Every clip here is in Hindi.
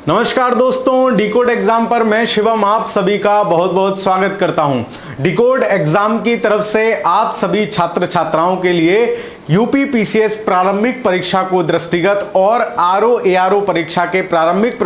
नमस्कार दोस्तों, डिकोड एग्जाम पर मैं शिवम आप सभी का बहुत बहुत स्वागत करता हूं। डिकोड एग्जाम की तरफ से आप सभी छात्र छात्राओं के लिए यूपी पीसीएस प्रारंभिक परीक्षा को दृष्टिगत और आरओ एआरओ परीक्षा के प्रारंभिक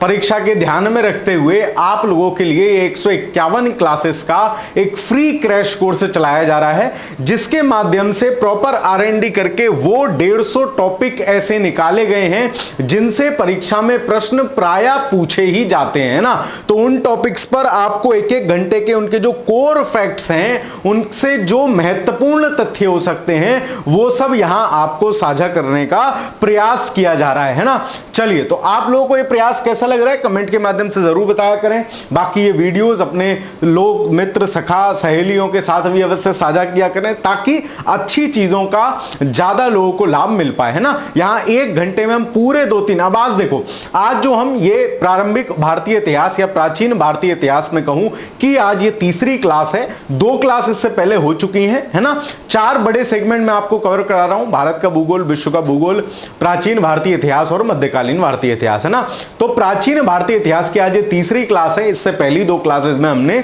परीक्षा के ध्यान में रखते हुए आप लोगों के लिए 151 क्लासेस का एक फ्री क्रैश कोर्स चलाया जा रहा है, जिसके माध्यम से प्रॉपर आरएनडी करके वो 150 टॉपिक ऐसे निकाले गए हैं जिनसे परीक्षा में प्रश्न प्रायः पूछे ही जाते हैं ना। तो उन टॉपिक्स पर आपको एक एक घंटे के उनके जो कोर फैक्ट्स हैं, उनसे जो महत्वपूर्ण तथ्य हो सकते हैं, वो सब यहां आपको साझा करने का प्रयास किया जा रहा है ना। चलिए, तो आप लोगों को ये प्रयास कैसा लग रहा है कमेंट के माध्यम से जरूर बताया करें। बाकी ये वीडियोस अपने लोग मित्र सखा सहेलियों के साथ भी अवश्य साझा किया करें, ताकि अच्छी चीजों का ज्यादा लोगों को लाभ मिल पाए, है ना। यहां एक घंटे में हम पूरे 2-3 अब आज देखो, आज जो हम ये प्रारंभिक भारतीय इतिहास या प्राचीन भारतीय इतिहास में कहूं कि आज ये तीसरी क्लास है। 2 क्लास इससे पहले हो चुकी हैं, है ना। 4 बड़े सेगमेंट में आपको कवर करा रहा हूं, भारत का भूगोल, विश्व का भूगोल, प्राचीन भारतीय इतिहास और मध्यकालीन भारतीय इतिहास, है ना। तो प्राचीन भारतीय इतिहास की आज ये तीसरी क्लास है। इससे पहली 2 क्लासेस में हमने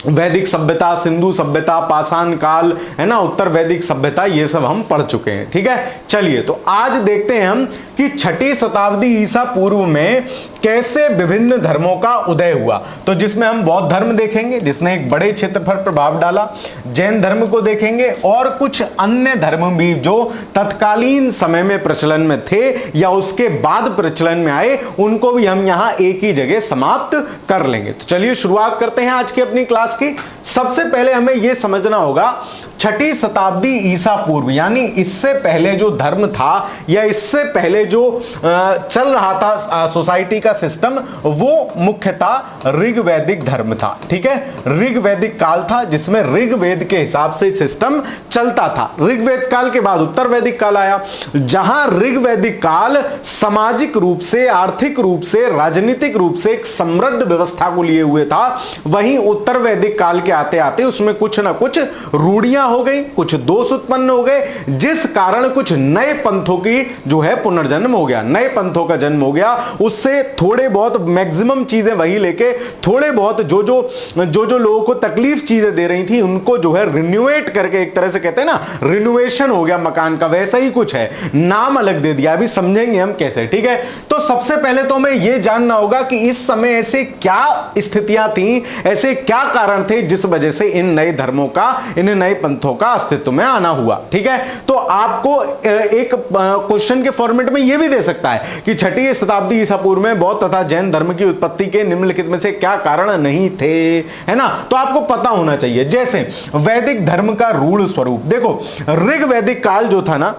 वैदिक सभ्यता, सिंधु सभ्यता, पाषाण काल, है ना, उत्तर वैदिक सभ्यता, ये सब हम पढ़ चुके हैं। ठीक है, चलिए तो आज देखते हैं हम कि 6ठी शताब्दी ईसा पूर्व में कैसे विभिन्न धर्मों का उदय हुआ। तो जिसमें हम बौद्ध धर्म देखेंगे जिसने एक बड़े क्षेत्र पर प्रभाव डाला, जैन धर्म को देखेंगे और कुछ अन्य धर्म भी जो तत्कालीन समय में प्रचलन में थे या उसके बाद प्रचलन में आए, उनको भी हम यहां एक ही जगह समाप्त कर लेंगे। तो चलिए शुरुआत करते हैं आज की अपनी क्लास की। सबसे पहले हमें यह समझना होगा 6ठी शताब्दी ईसा पूर्व, यानी इससे पहले जो धर्म था या इससे पहले जो चल रहा था सोसाइटी का सिस्टम, वो मुख्यतः ऋग्वैदिक धर्म था। ठीक है, ऋग्वैदिक काल था जिसमें ऋग्वेद के हिसाब से सिस्टम चलता था। ऋग्वेद काल के बाद उत्तर वैदिक काल आया, जहां ऋग्वैदिक काल सामाजिक रूप से, आर्थिक रूप से, राजनीतिक रूप से एक समृद्ध व्यवस्था को लिए हुए था। वहीं उत्तर वैदिक काल के आते आते उसमें कुछ ना कुछ रूढ़ियां हो गई, कुछ दोष उत्पन्न हो गए, जिस कारण कुछ नए पंथों की जो है पुनर्जन्म हो गया, नए पंथों का जन्म हो गया। उससे थोड़े बहुत मैक्सिमम चीजें वही लेके थोड़े बहुत जो जो लोगों को तकलीफ चीजें दे रही थी उनको जो है रिन्यूएट करके, एक तरह से कहते हैं ना रिनोवेशन हो गया मकान का, वैसा ही कुछ है, नाम अलग दे दिया। अभी समझेंगे हम कैसे। ठीक है, तो सबसे पहले तो हमें यह जानना होगा कि इस समय ऐसे क्या स्थितियां थी, ऐसे क्या कारण थे जिस वजह से इन नए धर्मों का, इन नए पंथों का अस्तित्व में आना हुआ। ठीक है, तो आपको एक क्वेश्चन के फॉर्मेट में यह भी दे सकता है कि 6ठी शताब्दी ईसा पूर्व में बौद्ध तथा जैन धर्म की उत्पत्ति के निम्नलिखित में से क्या कारण नहीं थे, है ना। तो आपको पता होना चाहिए। जैसे वैदिक धर्म का रूढ़ स्वरूप देखो, ऋग्वैदिक काल जो था ना,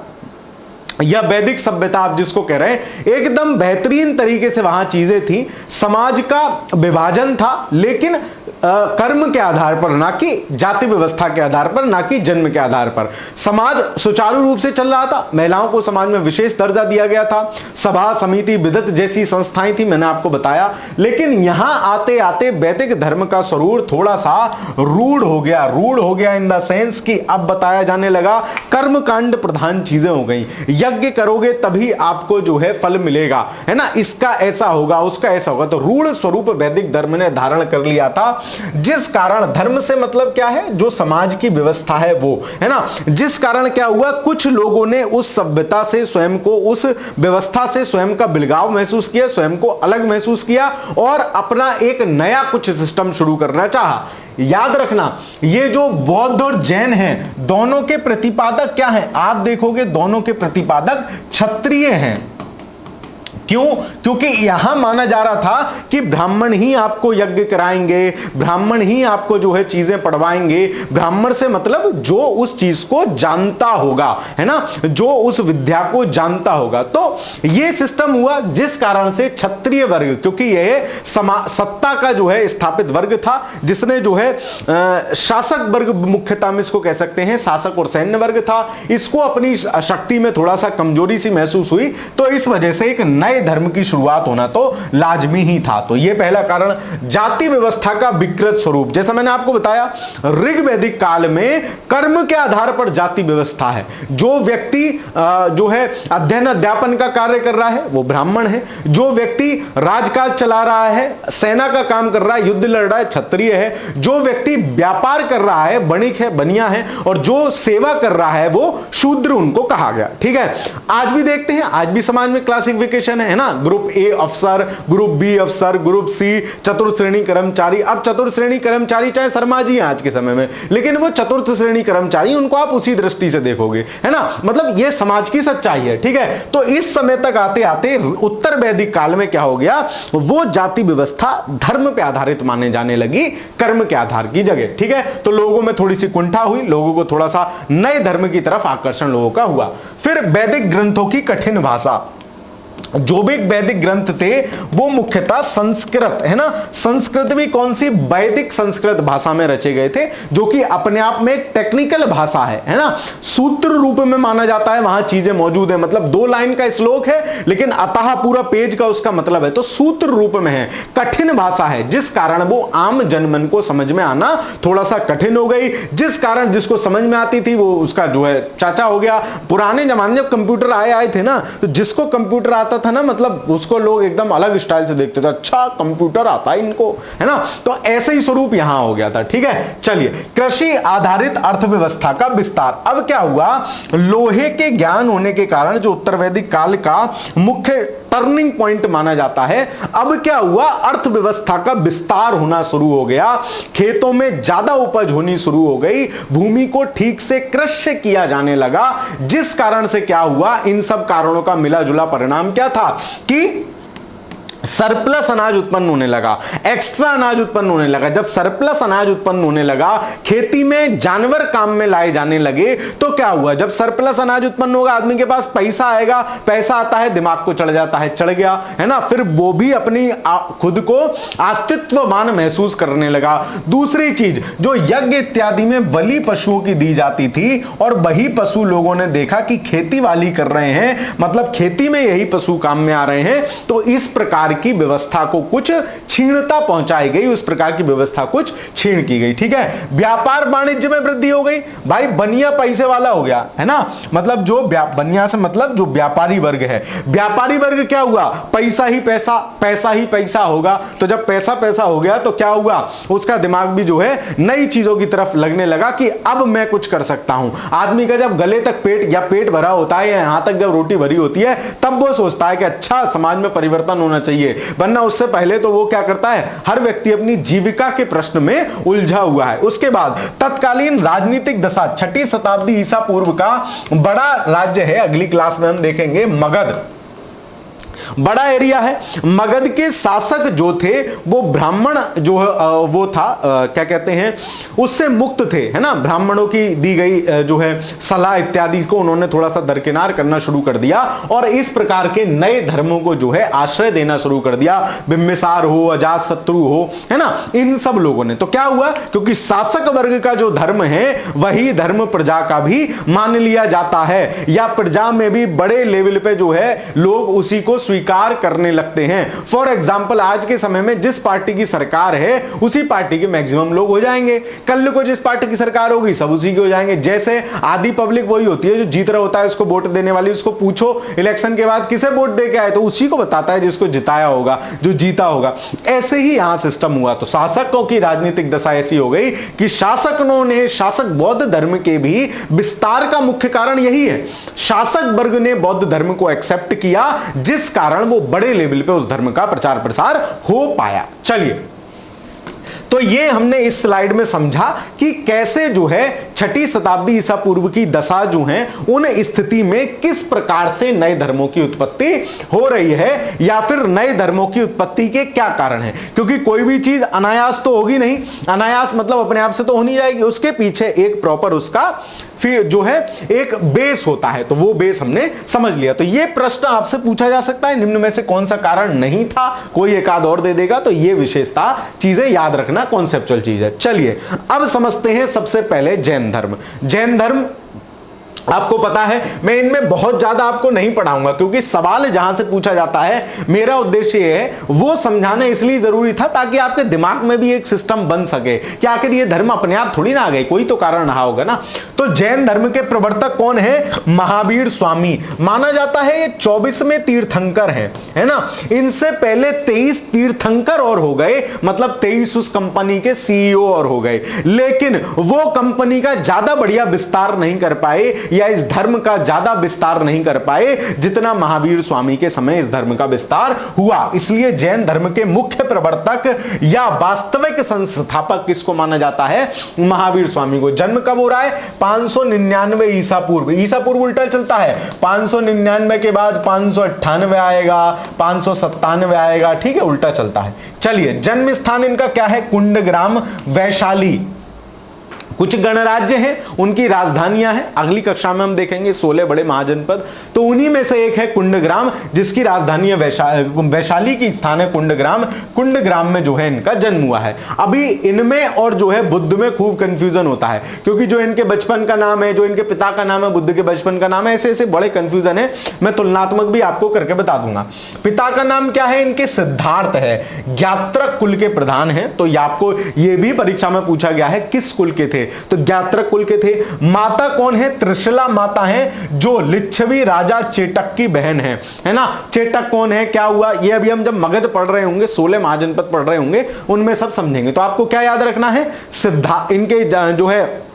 या वैदिक सभ्यता आप जिसको कह रहे हैं, एकदम बेहतरीन तरीके से वहां चीजें थी। समाज का विभाजन था, लेकिन कर्म के आधार पर, ना कि जाति व्यवस्था के आधार पर, ना कि जन्म के आधार पर। समाज सुचारू रूप से चल रहा था, महिलाओं को समाज में विशेष दर्जा दिया गया था, सभा समिति विदत जैसी संस्थाएं थी, मैंने आपको बताया। लेकिन यहां आते आते वैदिक धर्म का स्वरूप थोड़ा सा रूढ़ हो गया। रूढ़ हो गया इन द सेंस कि अब बताया जाने लगा कर्मकांड प्रधान चीजें हो गई। यज्ञ करोगे तभी आपको जो है फल मिलेगा, है ना, इसका ऐसा होगा, उसका ऐसा होगा। तो रूढ़ स्वरूप वैदिक धर्म ने धारण कर लिया था, जिस कारण धर्म से मतलब क्या है, जो समाज की व्यवस्था है वो, है ना। जिस कारण क्या हुआ, कुछ लोगों ने उस सभ्यता से स्वयं को, उस व्यवस्था से स्वयं का बिलगाव महसूस किया, स्वयं को अलग महसूस किया और अपना एक नया कुछ सिस्टम शुरू करना चाहा। याद रखना, ये जो बौद्ध और जैन हैं, दोनों के प्रतिपादक क्या हैं, आप देखोगे दोनों के प्रतिपादक क्षत्रिय हैं। क्यों? क्योंकि यहां माना जा रहा था कि ब्राह्मण ही आपको यज्ञ कराएंगे, ब्राह्मण ही आपको जो है चीजें पढ़वाएंगे। ब्राह्मण से मतलब जो उस चीज को जानता होगा, है ना, जो उस विद्या को जानता होगा। तो यह सिस्टम हुआ, जिस कारण से क्षत्रिय वर्ग, क्योंकि यह सत्ता का जो है स्थापित वर्ग था, जिसने जो है शासक वर्ग, मुख्यतः हम इसको कह सकते हैं शासक और सैन्य वर्ग था, इसको अपनी शक्ति में थोड़ा सा कमजोरी सी महसूस हुई। तो इस वजह से एक नए नए धर्म की शुरुआत होना तो लाजमी ही था। तो यह पहला कारण, जाति व्यवस्था का विकृत स्वरूप। जैसा मैंने आपको बताया, ऋग्वैदिक काल में कर्म के आधार पर जाति व्यवस्था है। जो व्यक्ति जो है अध्ययन अध्यापन का कार्य कर रहा है वो ब्राह्मण है, जो व्यक्ति राजकाज चला रहा है, सेना का काम कर रहा है, युद्ध लड़ रहा है, क्षत्रिय है, जो व्यक्ति व्यापार कर रहा है बणिक है, बनिया है, और जो सेवा कर रहा है वो शूद्र उनको कहा गया। ठीक है, आज भी देखते हैं, आज भी समाज में क्लासिफिकेशन है ना, ग्रुप ए अफसर, ग्रुप बी अफसर, ग्रुप सी चतुर्थ श्रेणी कर्मचारी। अब चतुर्थ श्रेणी कर्मचारी चाहे शर्मा जी हैं आज के समय में, लेकिन वो चतुर्थ श्रेणी कर्मचारी, उनको आप उसी दृष्टि से देखोगे, है ना, मतलब ये समाज की सच्चाई है। ठीक है, तो इस समय तक आते आते उत्तर वैदिक काल में क्या हो गया, वो जाति व्यवस्था धर्म पे आधारित माने जाने लगी, कर्म के आधार की जगह। ठीक है, तो लोगों में थोड़ी सी कुंठा हुई, लोगों को थोड़ा सा नए धर्म की तरफ आकर्षण लोगों का हुआ। फिर वैदिक ग्रंथों की कठिन भाषा, जो भी वैदिक ग्रंथ थे वो मुख्यतः संस्कृत, है ना, संस्कृत भी कौन सी, वैदिक संस्कृत भाषा में रचे गए थे, जो कि अपने आप में एक टेक्निकल भाषा है ना, सूत्र रूप में माना जाता है, वहां चीजें मौजूद है, मतलब 2 लाइन का श्लोक है लेकिन अतः पूरा पेज का उसका मतलब है, तो सूत्र रूप में है, कठिन भाषा है, जिस कारण वो आम जनमन को समझ में आना थोड़ा सा कठिन हो गई, जिस कारण जिसको समझ में आती थी वो उसका जो है चाचा हो गया। पुराने जमाने जब कंप्यूटर आए थे ना, तो जिसको कंप्यूटर आता था ना, मतलब उसको लोग एकदम अलग स्टाइल से देखते थे, अच्छा कंप्यूटर आता है इनको, है ना, तो ऐसे ही स्वरूप यहां हो गया था। ठीक है, चलिए, कृषि आधारित अर्थव्यवस्था का विस्तार। अब क्या हुआ, लोहे के ज्ञान होने के कारण, जो उत्तर वैदिक काल का मुख्य टर्निंग पॉइंट माना जाता है, अब क्या हुआ, अर्थव्यवस्था का विस्तार होना शुरू हो गया, खेतों में ज्यादा उपज होनी शुरू हो गई, भूमि को ठीक से कृषि किया जाने लगा, जिस कारण से क्या हुआ, इन सब कारणों का मिला जुला परिणाम क्या था कि सरप्लस अनाज उत्पन्न होने लगा, एक्स्ट्रा अनाज उत्पन्न होने लगा। जब सरप्लस अनाज उत्पन्न होने लगा, खेती में जानवर काम में लाए जाने लगे, तो क्या हुआ, जब सरप्लस अनाज उत्पन्न होगा, आदमी के पास पैसा आएगा, पैसा आता है, दिमाग को चढ़ जाता है, चढ़ गया, है ना, फिर वो भी अपनी खुद को अस्तित्ववान महसूस करने लगा। दूसरी चीज, जो यज्ञ इत्यादि में बलि पशुओं की दी जाती थी, और वही पशु लोगों ने देखा कि खेती वाली कर रहे हैं, मतलब खेती में यही पशु काम में आ रहे हैं, तो इस प्रकार की व्यवस्था को कुछ क्षीणता पहुंचाई गई, उस प्रकार की व्यवस्था कुछ क्षीण की गई। ठीक है, व्यापार वाणिज्य में वृद्धि हो गई, भाई बनिया पैसे वाला हो गया, है ना, मतलब जो बनिया से मतलब जो व्यापारी वर्ग है, व्यापारी वर्ग क्या हुआ, पैसा ही पैसा, पैसा ही पैसा होगा, तो जब पैसा पैसा हो गया तो क्या हुआ, उसका दिमाग भी जो है नई चीजों की तरफ लगने लगा कि अब मैं कुछ कर सकता हूं। आदमी का जब गले तक पेट या पेट भरा होता है, या यहां तक जब रोटी भरी होती है, तब वो सोचता है कि अच्छा समाज में परिवर्तन होना चाहिए, वरना उससे पहले तो वो क्या करता है, हर व्यक्ति अपनी जीविका के प्रश्न में उलझा हुआ है। उसके बाद तत्कालीन राजनीतिक दशा, 6ठी शताब्दी ईसा पूर्व का बड़ा राज्य है, अगली क्लास में हम देखेंगे, मगध, बड़ा एरिया है। मगध के शासक जो थे वो ब्राह्मण जो वो था क्या कहते हैं, उससे मुक्त थे, है ना, ब्राह्मणों की दी गई जो है सलाह इत्यादि को उन्होंने थोड़ा सा दरकिनार करना शुरू कर दिया, और इस प्रकार के नए धर्मों को जो है आश्रय देना शुरू कर दिया। बिंबिसार हो, अजात शत्रु हो, है ना, इन सब लोगों ने। तो क्या हुआ, क्योंकि शासक वर्ग का जो धर्म है वही धर्म प्रजा का भी मान लिया जाता है, या प्रजा में भी बड़े लेवल पे जो है लोग उसी को स्वीकार करने लगते हैं। फॉर एग्जांपल, आज के समय में जिस पार्टी की सरकार है उसी पार्टी के मैक्सिमम लोग हो जाएंगे, कल को जिस पार्टी की सरकार होगी सब उसी के हो जाएंगे। जैसे आधी पब्लिक वही होती है, जो जीत रहा होता है उसको वोट देने वाली, उसको पूछो इलेक्शन के बाद किसे वोट दे के आए, तो उसी को बताता है जिसको जिताया होगा, जो जीता होगा। ऐसे ही यहां सिस्टम हुआ। तो शासकों की राजनीतिक दशा ऐसी हो गई कि शासकों ने, शासक बौद्ध धर्म के भी विस्तार का मुख्य कारण यही है, शासक वर्ग ने बौद्ध धर्म को एक्सेप्ट किया, जिस कारण वो बड़े लेवल पे उस धर्म का प्रचार प्रसार हो पाया। चलिए, तो ये हमने इस स्लाइड में समझा कि कैसे जो है 6ठी शताब्दी ईसा पूर्व की दशा जो है उन स्थिति में किस प्रकार से नए धर्मों की उत्पत्ति हो रही है, या फिर नए धर्मों की उत्पत्ति के क्या कारण है। क्योंकि कोई भी चीज अनायास तो होगी नहीं, अनायास मतलब अपने आप से तो हो नहीं जाएगी, उसके पीछे एक प्रॉपर उसका फिर जो है एक बेस होता है। तो वो बेस हमने समझ लिया। तो ये प्रश्न आपसे पूछा जा सकता है, निम्न में से कौन सा कारण नहीं था, कोई एक आध और दे देगा। तो ये विशेषता चीजें याद रखना, कॉन्सेप्चुअल चीज है। चलिए अब समझते हैं सबसे पहले जैन धर्म। जैन धर्म आपको पता है मैं इनमें बहुत ज्यादा आपको नहीं पढ़ाऊंगा, क्योंकि सवाल जहां से पूछा जाता है मेरा उद्देश्य है वो समझाना इसलिए जरूरी था ताकि आपके दिमाग में भी एक सिस्टम बन सके कि आखिर ये धर्म अपने आप थोड़ी ना आ गए, कोई तो कारण रहा होगा ना। तो जैन धर्म के प्रवर्तक कौन है? महावीर स्वामी माना जाता है। ये 24वें तीर्थंकर हैं, है ना। इनसे पहले 23 तीर्थंकर और हो गए, मतलब 23 उस कंपनी के सीईओ और हो गए, लेकिन वो कंपनी का ज्यादा बढ़िया विस्तार नहीं कर पाए या इस धर्म का ज्यादा विस्तार नहीं कर पाए जितना महावीर स्वामी के समय इस धर्म का विस्तार हुआ। इसलिए जैन धर्म के मुख्य प्रवर्तक या वास्तविक संस्थापक किसको माना जाता है? महावीर स्वामी को। जन्म कब हो रहा है? 599 ईसा पूर्व। ईसा पूर्व उल्टा चलता है, 599 के बाद 598 आएगा, 597 आएगा, ठीक है, उल्टा चलता है। चलिए, जन्म स्थान इनका क्या है? कुंडग्राम, वैशाली। कुछ गणराज्य हैं, उनकी राजधानियां हैं, अगली कक्षा में हम देखेंगे 16 बड़े महाजनपद, तो उन्हीं में से एक है कुंडग्राम, जिसकी राजधानी है वैशाली की स्थान है कुंडग्राम। कुंडग्राम में जो है इनका जन्म हुआ है। अभी इनमें और जो है बुद्ध में खूब कंफ्यूजन होता है, क्योंकि जो इनके बचपन का नाम है, जो इनके पिता का नाम है, बुद्ध के बचपन का नाम है, ऐसे ऐसे बड़े कंफ्यूजन है। मैं तुलनात्मक भी आपको करके बता दूंगा। पिता का नाम क्या है इनके? सिद्धार्थ है। ज्ञात्रक कुल के प्रधान है, तो आपको ये भी परीक्षा में पूछा गया है किस कुल के थे, तो ज्ञात्रक कुल के थे। माता कौन है? त्रिशला माता है, जो लिच्छवी राजा चेटक की बहन है ना। चेटक कौन है, क्या हुआ, ये अभी हम जब मगध पढ़ रहे होंगे, 16 महाजनपद पढ़ रहे होंगे, उनमें सब समझेंगे। तो आपको क्या याद रखना है? इनके जो है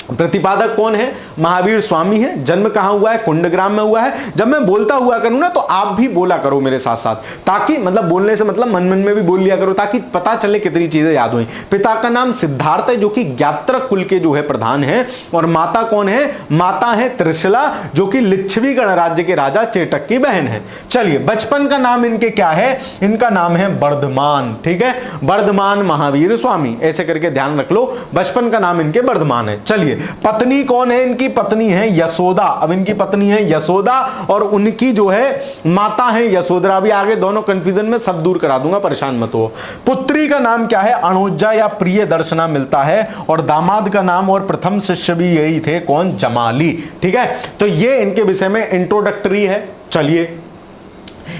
प्रतिपादक कौन है? महावीर स्वामी है। जन्म कहां हुआ है? कुंडग्राम में हुआ है। जब मैं बोलता हुआ करूं ना, तो आप भी बोला करो मेरे साथ साथ, ताकि मतलब बोलने से मतलब मन मन में भी बोल लिया करो, ताकि पता चले कितनी चीजें याद हुई। पिता का नाम सिद्धार्थ है, जो कि ज्ञात्रक कुल के जो है प्रधान है, और माता कौन है? माता है त्रिशला, जो कि लिच्छवी गणराज्य के राजा चेटक की बहन है। चलिए, बचपन का नाम इनके क्या है? इनका नाम है वर्धमान, ठीक है, वर्धमान महावीर स्वामी, ऐसे करके ध्यान रख लो। बचपन का नाम इनके वर्धमान है। चलिए, पत्नी कौन है? इनकी पत्नी है यशोदा। अब इनकी पत्नी है यशोदा और उनकी जो है माता है यशोधरा। भी आगे दोनों कंफ्यूजन में सब दूर करा दूंगा, परेशान मत हो। पुत्री का नाम क्या है? अनुजा या प्रिय दर्शना मिलता है, और दामाद का नाम और प्रथम शिष्य भी यही थे, कौन? जमाली, ठीक है। तो ये इनके विषय में इंट्रोडक्टरी है। चलिए,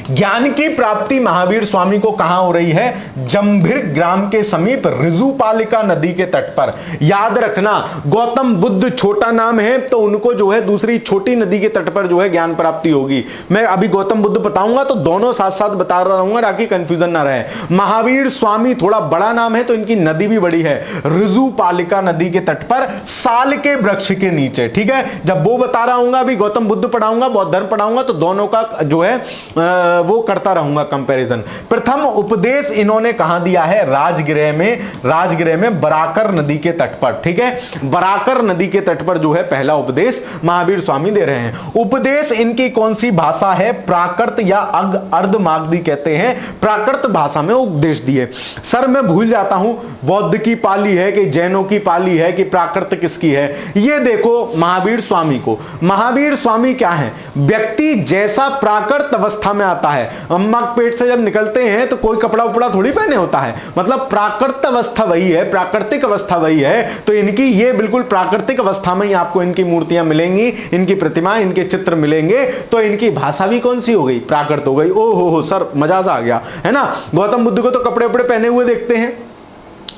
ज्ञान की प्राप्ति महावीर स्वामी को कहां हो रही है? जंभिर ग्राम के समीप ऋजुपालिका नदी के तट पर। याद रखना, गौतम बुद्ध छोटा नाम है, तो उनको जो है दूसरी छोटी नदी के तट पर जो है ज्ञान प्राप्ति होगी। मैं अभी गौतम बुद्ध बताऊंगा तो दोनों साथ साथ बता रहा रहूंगा, ताकि कंफ्यूजन ना रहे। महावीर स्वामी थोड़ा बड़ा नाम है, तो इनकी नदी भी बड़ी है, ऋजुपालिका नदी के तट पर, साल के वृक्ष के नीचे, ठीक है। जब वो बता रहा हूं, अभी गौतम बुद्ध पढ़ाऊंगा, बौद्ध धर्म पढ़ाऊंगा, तो दोनों का जो है वो करता रहूंगा कंपैरिजन। प्रथम उपदेश इन्होंने कहां दिया है? राजगृह में बराकर नदी के तट पर, ठीक है। बराकर नदी के तट पर जो है पहला उपदेश महावीर स्वामी दे रहे हैं। उपदेश इनकी कौन सी भाषा है? प्राकृत या अर्धमागधी कहते हैं, प्राकृत भाषा में उपदेश दिए। सर मैं भूल जाता हूं, बौद्ध की पाली है कि जैनों की पाली है कि प्राकृत किसकी है? ये देखो महावीर स्वामी को। महावीर स्वामी क्या है? व्यक्ति जैसा प्राकृत अवस्था में आता है, अम्मा के पेट से जब निकलते हैं तो कोई कपड़ा उपड़ा थोड़ी पहने होता है, मतलब प्राकृतिक अवस्था वही है, प्राकृतिक अवस्था वही है। तो इनकी ये बिल्कुल प्राकृतिक अवस्था में ही आपको इनकी मूर्तियां मिलेंगी, इनकी प्रतिमा, इनके चित्र मिलेंगे। तो इनकी भाषा भी कौन सी हो गई? प्राकृत हो गई। ओ हो सर, मजा सा आ गया, है ना। गौतम बुद्ध को तो कपड़े उपड़े पहने हुए देखते हैं,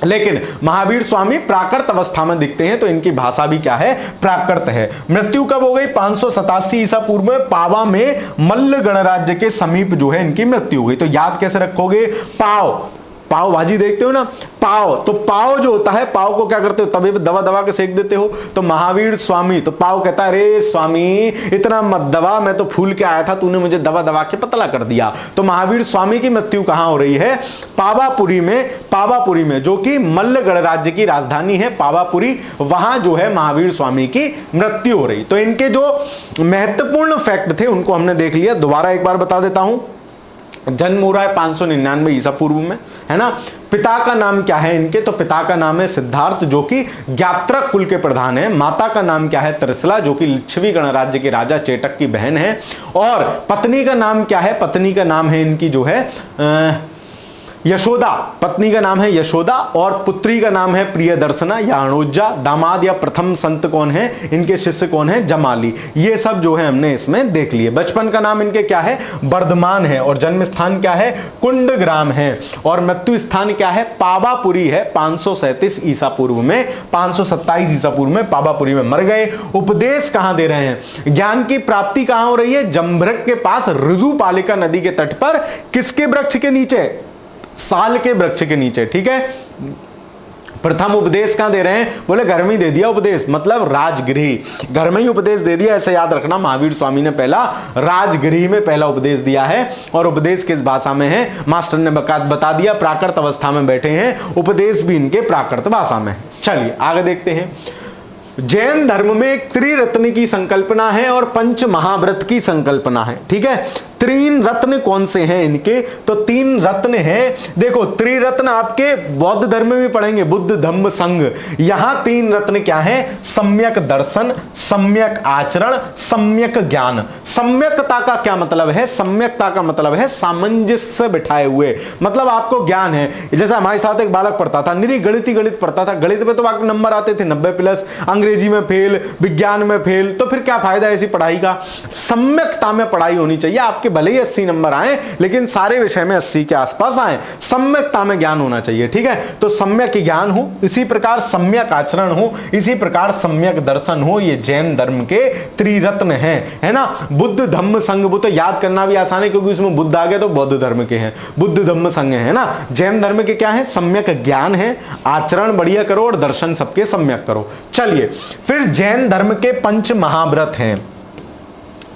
लेकिन महावीर स्वामी प्राकृत अवस्था में दिखते हैं, तो इनकी भाषा भी क्या है? प्राकृत है। मृत्यु कब हो गई? 587 ईसा पूर्व में पावा में मल्ल गणराज्य के समीप जो है इनकी मृत्यु हो गई। तो याद कैसे रखोगे? पाव भाजी देखते हो ना, पाव, तो पाव जो होता है, पाव को क्या करते हो? तवे पे दवा दवा के सेक देते हो। तो महावीर स्वामी, तो पाव कहता है, अरे स्वामी इतना मत दवा, मैं तो फूल के आया था, तूने मुझे दवा दवा के पतला कर दिया। तो महावीर स्वामी की मृत्यु कहां हो रही है? पावापुरी में, जो कि मल्ल गणराज्य की राजधानी है पावापुरी, वहां जो है महावीर स्वामी की मृत्यु हो रही। तो इनके जो महत्वपूर्ण फैक्ट थे उनको हमने देख लिया, दोबारा एक बार बता देता हूं। जन्म हो रहा है 599 ईसा पूर्व में, है ना। पिता का नाम क्या है इनके? तो पिता का नाम है सिद्धार्थ, जो कि ज्ञात्रक कुल के प्रधान है। माता का नाम क्या है? त्रिशला, जो कि लिच्छवी गणराज्य के राजा चेटक की बहन है। और पत्नी का नाम क्या है? पत्नी का नाम है इनकी जो है यशोदा, पत्नी का नाम है यशोदा और पुत्री का नाम है प्रियदर्शना या अणुजा। दामाद या प्रथम संत कौन है, इनके शिष्य कौन है, जमाली। ये सब जो है हमने इसमें देख लिए। बचपन का नाम इनके क्या है, वर्धमान है और जन्म स्थान क्या है, कुंडग्राम है और मृत्यु स्थान क्या है, पावापुरी है। 537 ईसा पूर्व में, 527 ईसा पूर्व में पावापुरी में मर गए। उपदेश कहां दे रहे हैं, ज्ञान की प्राप्ति कहां हो रही है, जम्भृक के पास ऋजुपालिका नदी के तट पर, किसके वृक्ष के नीचे, साल के वृक्ष के नीचे। ठीक है, प्रथम उपदेश कहां दे रहे हैं, बोले घर में ही दे दिया उपदेश, मतलब राजगृह, घर में ही उपदेश दे दिया। ऐसे याद रखना, महावीर स्वामी ने पहला राजगृह में पहला उपदेश दिया है। और उपदेश किस भाषा में है, मास्टर ने बता दिया, प्राकृत अवस्था में बैठे हैं, उपदेश भी इनके प्राकृत भाषा में है। चलिए आगे देखते हैं। जैन धर्म में एक त्रिरत्न की संकल्पना है और पंच महाव्रत की संकल्पना है। ठीक है, तीन रत्न कौन से हैं इनके, तो तीन रत्न हैं। देखो त्रिरत्न आपके बौद्ध धर्म में भी पढ़ेंगे, बुद्ध धम्म संघ। यहां तीन रत्न क्या है, सम्यक दर्शन, सम्यक आचरण, सम्यक ज्ञान। सम्यकता का क्या मतलब है, सम्यकता का मतलब है सामंजस्य बिठाए हुए, मतलब आपको ज्ञान है। जैसे हमारे साथ एक बालक पढ़ता था, निरी गणित पढ़ता था, गणित में तो आपके नंबर आते थे 90+, अंग्रेजी में फेल, विज्ञान में फेल, तो फिर क्या फायदा ऐसी पढ़ाई का। सम्यकता में पढ़ाई होनी चाहिए, आपके भले ही 80 नंबर आए लेकिन सारे विषय में 80 के आसपास आए, सम्यकता में ज्ञान होना चाहिए। ठीक है, तो सम्यक ज्ञान हो, इसी प्रकार सम्यक आचरण हो, इसी प्रकार सम्यक दर्शन हो। ये जैन धर्म के त्रिरत्न हैं, है ना। बुद्ध धम्म संघ, वो तो याद करना भी आसान है क्योंकि उसमें बुद्ध आ गए तो बौद्ध धर्म के हैं, बुद्ध धम्म संघ है ना। जैन धर्म के क्या है, सम्यक ज्ञान है, आचरण बढ़िया करो और दर्शन सबके सम्यक करो। चलिए फिर जैन धर्म के पंच महाव्रत हैं।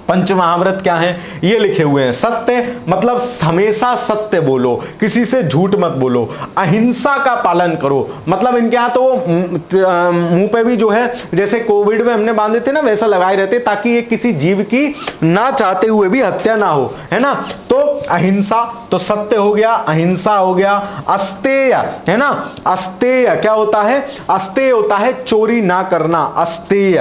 पंच महाव्रत क्या है, ये लिखे हुए हैं। सत्य मतलब हमेशा सत्य बोलो, किसी से झूठ मत बोलो। अहिंसा का पालन करो, मतलब इनके यहाँ तो मुंह पे भी जो है जैसे कोविड में हमने बांधे थे ना, वैसा लगाए रहते ताकि ये किसी जीव की ना चाहते हुए भी हत्या ना हो, है ना। तो अहिंसा, तो सत्य हो गया, अहिंसा हो गया। अस्तेय है ना, अस्तेय क्या होता है, अस्तेय होता है चोरी ना करना, अस्तेय।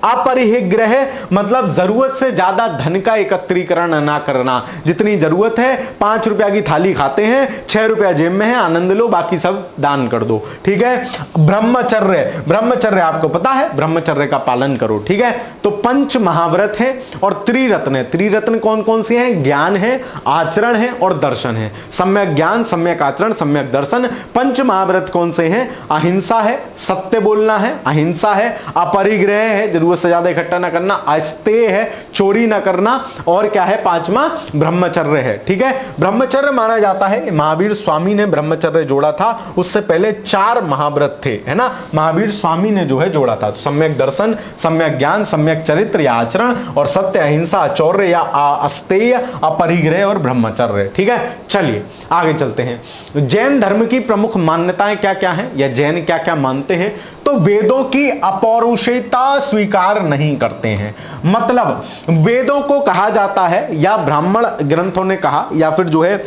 अपरिग्रह मतलब जरूरत से ज्यादा धन का एकत्रीकरण ना करना, जितनी जरूरत है 5 रुपया की थाली खाते हैं, 6 रुपया जेब में है, आनंद लो, बाकी सब दान कर दो। ठीक है, ब्रह्मचर्य, ब्रह्मचर्य आपको पता है, ब्रह्मचर्य का पालन करो। ठीक है, तो पंच महाव्रत है और त्रिरत्न है। त्रिरत्न कौन कौन से हैं, ज्ञान है, आचरण है और दर्शन है। सम्यक ज्ञान, सम्यक आचरण, सम्यक दर्शन। पंच महाव्रत कौन से हैं, अहिंसा है, सत्य बोलना है, अहिंसा है, अपरिग्रह है, जरूरत से ज्यादा इकट्ठा ना करना, अस्तेय है, चोरी ना करना, और क्या है पांचवा ब्रह्मचर्य है। ठीक है, ब्रह्मचर्य माना जाता है, महावीर स्वामी ने ब्रह्मचर्य जोड़ा था, उससे पहले 4 महाव्रत थे, है ना, महावीर स्वामी ने जो है जोड़ा था। तो सम्यक दर्शन, सम्यक ज्ञान, सम्यक चरित्र या आचरण, और सत्य, अहिंसा, चौर्य या अस्तेय, अपरिग्रह और ब्रह्मचर्य। ठीक है, चलिए आगे चलते हैं। जैन धर्म की प्रमुख मान्यताएं क्या क्या हैं, या जैन क्या क्या मानते हैं, तो वेदों की अपौरुषेयता स्वीकार नहीं करते हैं। मतलब वेदों को कहा जाता है, या ब्राह्मण ग्रंथों ने कहा, या फिर जो है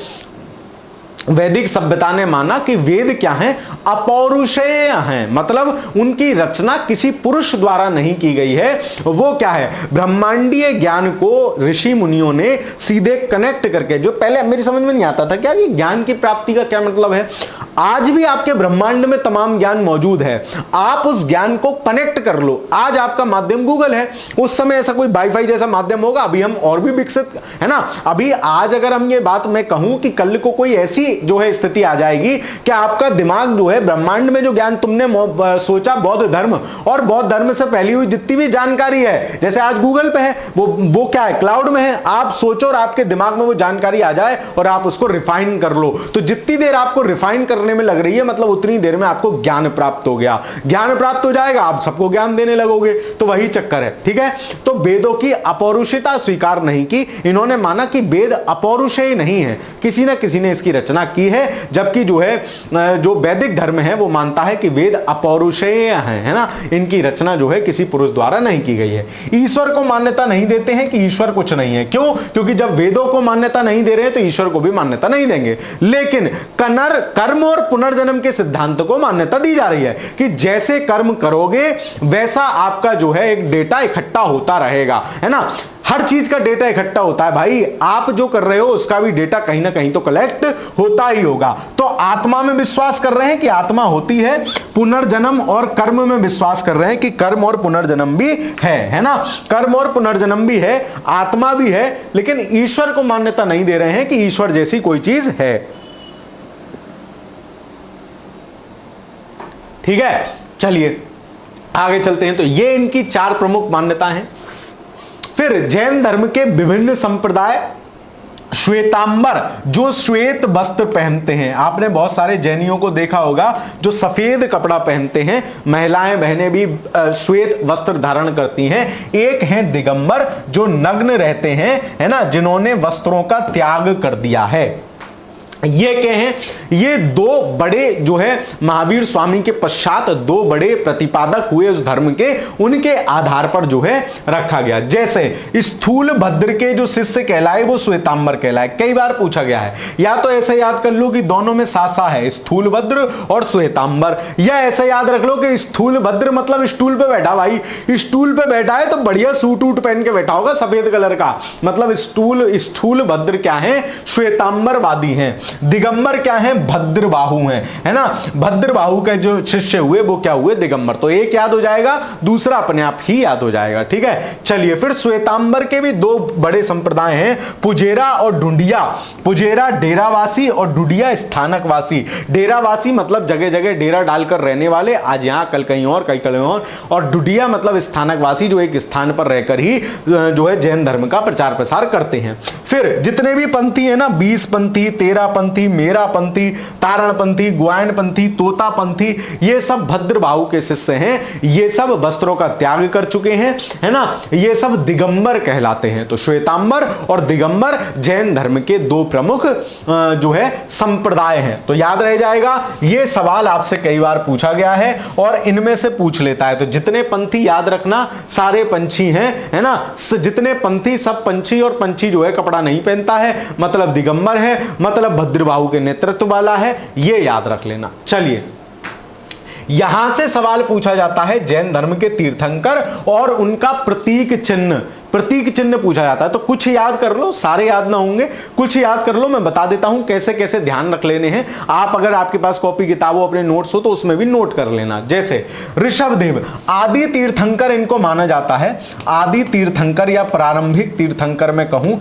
वैदिक सभ्यता ने माना कि वेद क्या हैं, अपौरुषेय हैं, मतलब उनकी रचना किसी पुरुष द्वारा नहीं की गई है। वो क्या है, ब्रह्मांडीय ज्ञान को ऋषि मुनियों ने सीधे कनेक्ट करके, जो पहले मेरी समझ में नहीं आता था क्या ये ज्ञान की प्राप्ति का क्या मतलब है। आज भी आपके ब्रह्मांड में तमाम ज्ञान मौजूद है, आप उस ज्ञान को कनेक्ट कर लो। आज आपका माध्यम गूगल है, उस समय ऐसा कोई वाईफाई जैसा माध्यम होगा, अभी हम और भी विकसित, है ना। अभी आज अगर हम ये बात मैं कहूं कि कल को कोई ऐसी जो है स्थिति आ जाएगी कि आपका दिमाग जो है ब्रह्मांड में जो ज्ञान तुमने सोचा, बौद्ध धर्म और बौद्ध धर्म से फैली हुई जितनी भी जानकारी है, जैसे आज गूगल पे है, वो क्या है, क्लाउड में है, आप सोचो और आपके दिमाग में वो जानकारी आ जाए और आप उसको रिफाइन कर लो। तो जितनी देर आपको रिफाइन करने में लग रही है, मतलब उतनी देर में आपको ज्ञान प्राप्त हो गया। ज्ञान प्राप्त हो जाएगा, आप सबको ज्ञान देने लगोगे, तो वही चक्कर है। ठीक है, तो वेदों की अपौरुषेयता स्वीकार नहीं की, इन्होंने माना कि वेद अपौरुषेय नहीं है, किसी ना किसी ने इसकी रचना की है। जबकि जो है जो वैदिक धर्म है वो मानता है कि वेद अपौरुषेय हैं, है ना, इनकी रचना जो है किसी पुरुष द्वारा नहीं की गई है। ईश्वर को मान्यता नहीं देते हैं कि ईश्वर कुछ नहीं है। क्यों? क्योंकि जब वेदों को मान्यता नहीं दे रहे हैं तो ईश्वर को भी मान्यता नहीं देंगे। लेकिन कर्म और पुनर्जन्म के सिद्धांत को मान्यता दी जा रही है कि जैसे कर्म करोगे वैसा आपका जो है एक डेटा इकट्ठा होता रहेगा, है ना। हर चीज का डेटा इकट्ठा होता है भाई, आप जो कर रहे हो उसका भी डेटा कहीं ना कहीं तो कलेक्ट होता ही होगा। तो आत्मा में विश्वास कर रहे हैं कि आत्मा होती है, पुनर्जन्म और कर्म में विश्वास कर रहे हैं कि कर्म और पुनर्जन्म भी है ना। कर्म और पुनर्जन्म भी है, आत्मा भी है, लेकिन ईश्वर को मान्यता नहीं दे रहे हैं कि ईश्वर जैसी कोई चीज है। ठीक है, चलिए आगे चलते हैं। तो ये इनकी 4 प्रमुख मान्यताएं हैं। फिर जैन धर्म के विभिन्न संप्रदाय श्वेतांबर, जो श्वेत वस्त्र पहनते हैं। आपने बहुत सारे जैनियों को देखा होगा जो सफेद कपड़ा पहनते हैं, महिलाएं बहनें भी श्वेत वस्त्र धारण करती हैं। एक हैं दिगंबर जो नग्न रहते हैं, है ना, जिन्होंने वस्त्रों का त्याग कर दिया है। ये क्या हैं? ये 2 बड़े जो है महावीर स्वामी के पश्चात 2 बड़े प्रतिपादक हुए उस धर्म के, उनके आधार पर जो है रखा गया। जैसे स्थूल भद्र के जो शिष्य कहलाए वो श्वेतांबर कहलाए। कई बार पूछा गया है, या तो ऐसे याद कर लो कि दोनों में सा है, स्थूल भद्र और श्वेतांबर, या ऐसे याद रख लो कि स्थूल भद्र मतलब स्टूल पे बैठा। भाई स्टूल पे बैठा है तो बढ़िया सूट वूट पहन के बैठा होगा सफेद कलर का, मतलब स्थूल भद्र क्या है? श्वेतांबरवादी हैं। दिगंबर क्या है? भद्रबाहु हैं, है ना। भद्रबाहु के जो शिष्य हुए वो क्या हुए? दिगंबर। तो एक याद हो जाएगा, दूसरा अपने आप ही याद हो जाएगा। ठीक है, चलिए फिर श्वेतांबर के भी 2 बड़े संप्रदाय हैं, पुजेरा और ढूंढिया। पुजेरा डेरावासी और ढूंढिया स्थानकवासी। डेरावासी मतलब जगह जगह डेरा डालकर रहने वाले, आज यहां कल कहीं और कहीं कहीं और ढूंढिया मतलब स्थानकवासी जो एक स्थान पर रहकर ही जो है जैन धर्म का प्रचार प्रसार करते हैं। फिर जितने भी पंथी है ना, 20 पंथी, 13 पंथी, मेरा पंथी, तारण पंथी, ग्वायन पंथी, तोता पंथी, ये सब भद्रबाहु के शिष्य हैं। ये सब वस्त्रों का त्याग कर चुके हैं, है ना। ये सब दिगंबर कहलाते हैं। तो श्वेतांबर और दिगंबर जैन धर्म के 2 प्रमुख जो है संप्रदाय हैं। तो याद रह जाएगा, ये सवाल आपसे कई बार पूछा गया है और इनमें से पूछ लेता है। तो जितने पंथी याद रखना सारे पंछी हैं, है ना। जितने पंथी सब पंछी, और पंछी जो है कपड़ा नहीं पहनता है मतलब दिगंबर है, मतलब भद्रबाहु के नेतृत्व वाला है, ये याद रख लेना। चलिए यहां से सवाल पूछा जाता है जैन धर्म के तीर्थंकर और उनका प्रतीक चिन्ह। प्रतीक चिन्ह पूछा जाता है। तो कुछ याद कर लो, सारे याद ना होंगे, कुछ याद कर लो। मैं बता देता हूं कैसे कैसे ध्यान रख लेने हैं। आप अगर आपके पास कॉपी किताब हो, अपने नोट्स हो, तो उसमें भी नोट कर लेना। जैसे ऋषभदेव आदि तीर्थंकर इनको माना जाता है। आदि तीर्थंकर या प्रारंभिक तीर्थंकर मैं कहूं,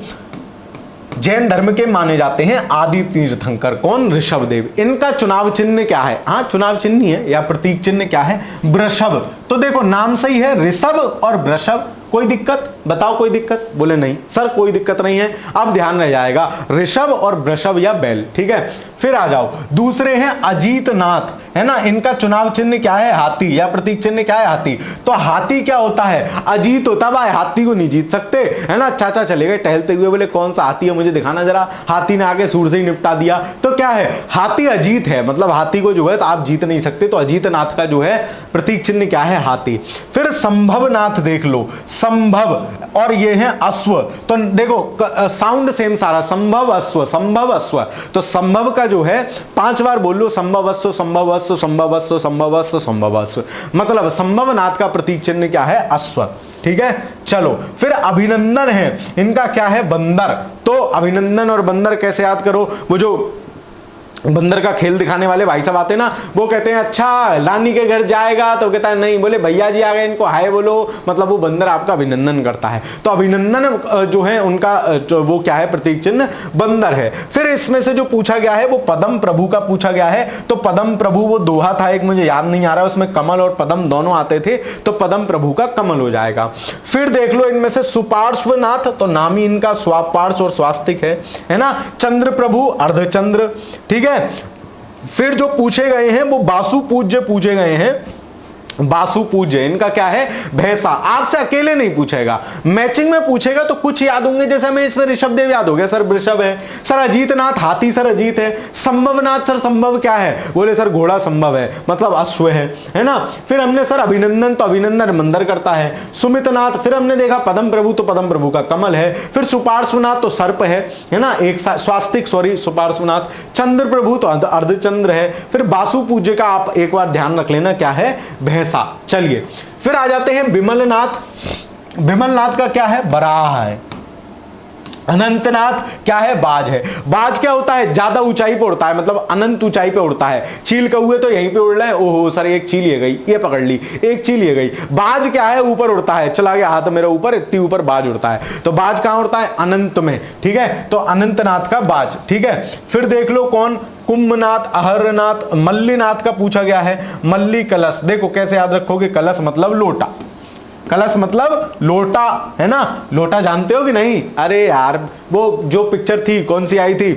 जैन धर्म के माने जाते हैं आदि तीर्थंकर। कौन? ऋषभदेव। इनका चुनाव चिन्ह क्या है? हाँ, चुनाव चिन्ह है या प्रतीक चिन्ह क्या है? वृषभ। तो देखो नाम सही है, ऋषभ और वृषभ। कोई दिक्कत? बताओ कोई दिक्कत? बोले नहीं सर कोई दिक्कत नहीं है। अब ध्यान रह जाएगा ऋषभ और वृषभ या बैल। ठीक है, फिर आ जाओ दूसरे हैं अजीतनाथ, है ना। इनका चुनाव चिन्ह क्या है? हाथी, या प्रतीक चिन्ह क्या है? हाथी। तो हाथी क्या होता है? अजीत होता है। हाथी को नहीं जीत सकते, है ना। चाचा चले गए टहलते हुए, बोले कौन सा हाथी है मुझे दिखाना जरा। हाथी ने आगे सूर से ही निपटा दिया। तो क्या है? हाथी अजीत है, मतलब हाथी को जो है तो आप जीत नहीं सकते। तो अजीतनाथ का जो है प्रतीक चिन्ह क्या है? हाथी। फिर संभवनाथ देख लो, संभव, और ये है अश्व। तो देखो साउंड सेम सारा, संभव अश्व, संभव अश्व। तो संभव का जो है 5 बार बोल लो, संभव अश्व, संभव अश्व, संभव अश्व, संभव अश्व, संभव अश्व। मतलब संभवनाथ का प्रतीक चिन्ह क्या है? अश्व। ठीक है, चलो फिर अभिनंदन है, इनका क्या है? बंदर। तो अभिनंदन और बंदर कैसे याद करो? वो जो बंदर का खेल दिखाने वाले भाई साहब आते ना, वो कहते हैं अच्छा नानी के घर जाएगा, तो कहता है नहीं, बोले भैया जी आ गए, इनको हाय बोलो, मतलब वो बंदर आपका अभिनंदन करता है। तो अभिनंदन जो है उनका वो क्या है? प्रतीक चिन्ह बंदर है। फिर इसमें से जो पूछा गया है वो पदम प्रभु का पूछा गया है। तो पदम प्रभु वो दोहा था एक, मुझे याद नहीं आ रहा, उसमें कमल और पदम दोनों आते थे, तो पदम प्रभु का कमल हो जाएगा। फिर देख लो इनमें से सुपार्श्वनाथ, तो नाम ही इनका स्वापार्श और स्वास्तिक है ना। चंद्र प्रभु, अर्धचंद्र। ठीक है, फिर जो पूछे गए हैं वो वासु पूज्य पूछे गए हैं। बासु पूज्य, इनका क्या है भैंसा। आपसे अकेले नहीं पूछेगा, मैचिंग में पूछेगा तो कुछ याद होंगे, जैसे हमें इसमें ऋषभदेव याद हो गया, सर वृषभ है। सर अजीतनाथ हाथी, सर अजीत है। संभवनाथ, सर संभव क्या है, बोले सर घोड़ा संभव है, मतलब अश्व है ना। फिर हमने सर अभिनंदन, तो अभिनंदन मंदर करता है। सुमितनाथ, फिर हमने देखा पद्म प्रभु, तो पद्म प्रभु का कमल है। फिर सुपार्श्वनाथ तो सर्प है ना, एक स्वास्तिक, सॉरी सुपार्श्वनाथ। चंद्र प्रभु तो अर्धचंद्र है। फिर बासु पूज्य का आप एक बार ध्यान रख लेना क्या है, भैंसा। चलिए फिर आ जाते हैं विमलनाथ। विमलनाथ का क्या है, बराह है। अनंतनाथ क्या है, बाज है। बाज क्या होता है, ज्यादा ऊंचाई पे उड़ता है, मतलब अनंत ऊंचाई पे उड़ता है। चील कौए तो यहीं पे उड़ रहे हैं, ओहो सर एक चील ये गई, ये पकड़ ली, एक चील ये गई। बाज क्या है, ऊपर उड़ता है, चला गया हाथ मेरा ऊपर, इतनी ऊपर बाज उड़ता है। तो बाज कहां उड़ता है, अनंत में, ठीक है। तो अनंतनाथ का बाज, ठीक है। फिर देख लो कौन, कुंभनाथ, अहरनाथ, मल्लीनाथ का पूछा गया है। मल्ली कलश, देखो कैसे याद रखोगे, कलश मतलब लोटा, कलश मतलब लोटा, है ना। लोटा जानते हो कि नहीं, अरे यार वो जो पिक्चर थी कौन सी आई थी,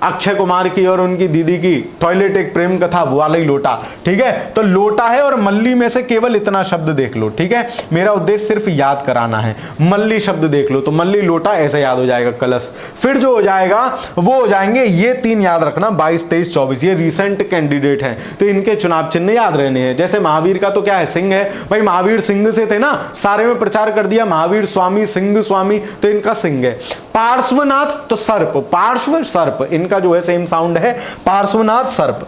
अक्षय कुमार की और उनकी दीदी की, टॉयलेट एक प्रेम कथा, वो वाला ही लोटा, ठीक है। तो लोटा है, और मल्ली में से केवल इतना शब्द देख लो, ठीक है। मेरा उद्देश्य सिर्फ याद कराना है, मल्ली शब्द देख लो तो मल्ली लोटा ऐसे याद हो जाएगा, कलश। फिर जो हो जाएगा वो हो जाएंगे ये तीन, याद रखना 22, 23, 24, ये रिसेंट कैंडिडेट हैं, तो इनके चुनाव चिन्ह याद रहने हैं। जैसे महावीर का तो क्या है, सिंह है भाई, महावीर सिंह से थे ना, सारे में प्रचार कर दिया, महावीर स्वामी, सिंह स्वामी, तो इनका सिंह है। पार्श्वनाथ तो सर्प, पार्श्व सर्प, इनका जो है सेम साउंड है, पार्श्वनाथ सर्प।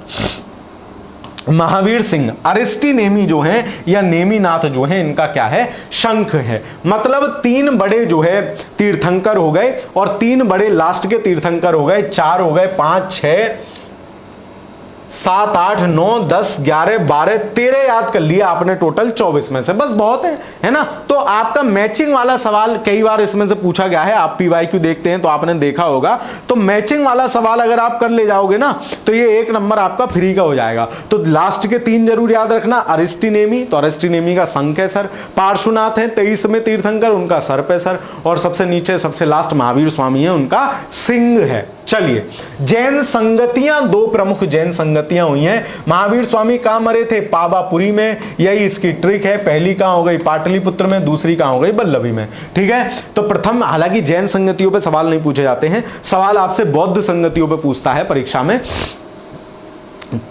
महावीर सिंह। अरिष्टी नेमी जो है या नेमीनाथ जो है, इनका क्या है, शंख है। मतलब तीन बड़े जो है तीर्थंकर हो गए, और तीन बड़े लास्ट के तीर्थंकर हो गए, 4 हो गए, 5, 6, 7, 8, 9, 10, 11, 12, 13 याद कर लिया आपने टोटल 24 में से, बस बहुत है ना। तो आपका मैचिंग वाला सवाल कई बार इसमें से पूछा गया है, आप पीवाईक्यू देखते हैं तो आपने देखा होगा। तो मैचिंग वाला सवाल अगर आप कर ले जाओगे ना, तो ये 1 नंबर आपका फ्री का हो जाएगा। तो लास्ट के 3 जरूर याद रखना, अरिष्टी नेमी, तो अरिष्टी नेमी का शंख है सर। पार्श्वनाथ है 23 में तीर्थंकर, उनका सर्प है सर। और सबसे नीचे सबसे लास्ट महावीर स्वामी है, उनका सिंह है। चलिए जैन संगतियां, 2 प्रमुख जैन संगतियां हुई हैं। महावीर स्वामी कहां मरे थे, पावापुरी में, यही इसकी ट्रिक है। पहली कहां हो गई, पाटलिपुत्र में, दूसरी कहां हो गई, बल्लभी में, ठीक है। तो प्रथम, हालांकि जैन संगतियों पे सवाल नहीं पूछे जाते हैं, सवाल आपसे बौद्ध संगतियों पे पूछता है परीक्षा में,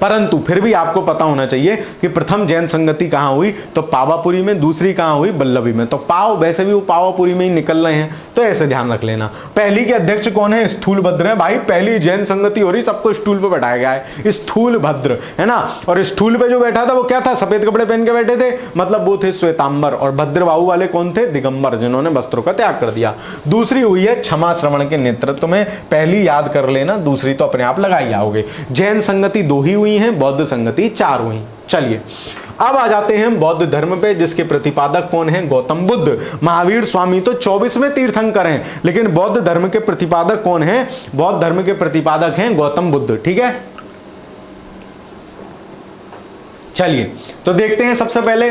परंतु फिर भी आपको पता होना चाहिए कि प्रथम जैन संगति कहां हुई, तो पावापुरी में, दूसरी कहां हुई, बल्लभी में। तो पाव, वैसे भी वो पावापुरी में ही निकल रहे हैं, तो ऐसे ध्यान रख लेना। पहली के अध्यक्ष कौन है, स्थूलभद्र है भाई, पहली जैन संगति हो रही, सबको स्टूल पे बैठाया गया है, स्थूलभद्र, है ना। और स्टूल पे जो बैठा था वो क्या था, सफेद कपड़े पहन के बैठे थे, मतलब वो थे श्वेतांबर। और भद्रबाहु वाले कौन थे, दिगंबर, जिन्होंने वस्त्रों का त्याग कर दिया। दूसरी हुई है क्षमा श्रवण के नेतृत्व में, पहली याद कर लेना, दूसरी तो अपने आप लगा ही आओगे। जैन संगति 2 ही हुई हैं, बौद्ध संगति 4 हुई। चलिए अब आ जाते हैं बौद्ध धर्म पे, जिसके प्रतिपादक कौन है, गौतम बुद्ध। महावीर स्वामी तो 24वें तीर्थंकर हैं, लेकिन बौद्ध धर्म के प्रतिपादक कौन है, बौद्ध धर्म के प्रतिपादक हैं गौतम बुद्ध, ठीक है। चलिए तो देखते हैं, सबसे पहले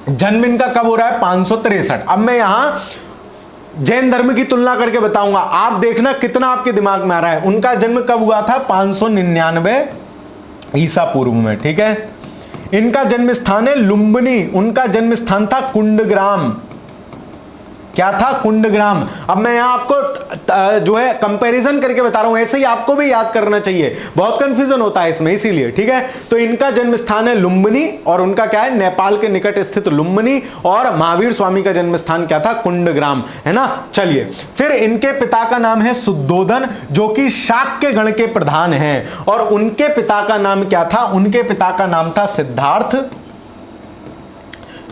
जन्म इनका कब हो रहा है, 563। अब मैं यहां जैन धर्म की तुलना करके बताऊंगा, आप देखना कितना आपके दिमाग में आ रहा है। उनका जन्म कब हुआ था, 599 ईसा पूर्व में, ठीक है। इनका जन्म स्थान है लुम्बिनी, उनका जन्म स्थान था कुंडग्राम। क्या था, कुंडग्राम। अब मैं यहां आपको जो है कंपैरिजन करके बता रहा हूं, ऐसे ही आपको भी याद करना चाहिए, बहुत कंफ्यूजन होता है इसमें, इसीलिए, ठीक है। तो इनका जन्म स्थान है लुम्बिनी, और उनका क्या है, नेपाल के निकट स्थित लुम्बिनी। और महावीर स्वामी का जन्म स्थान क्या था, कुंडग्राम, है ना। चलिए फिर इनके पिता का नाम है शुद्धोधन, जो कि शाक्य गण के प्रधान हैं। और उनके पिता का नाम क्या था, उनके पिता का नाम था सिद्धार्थ,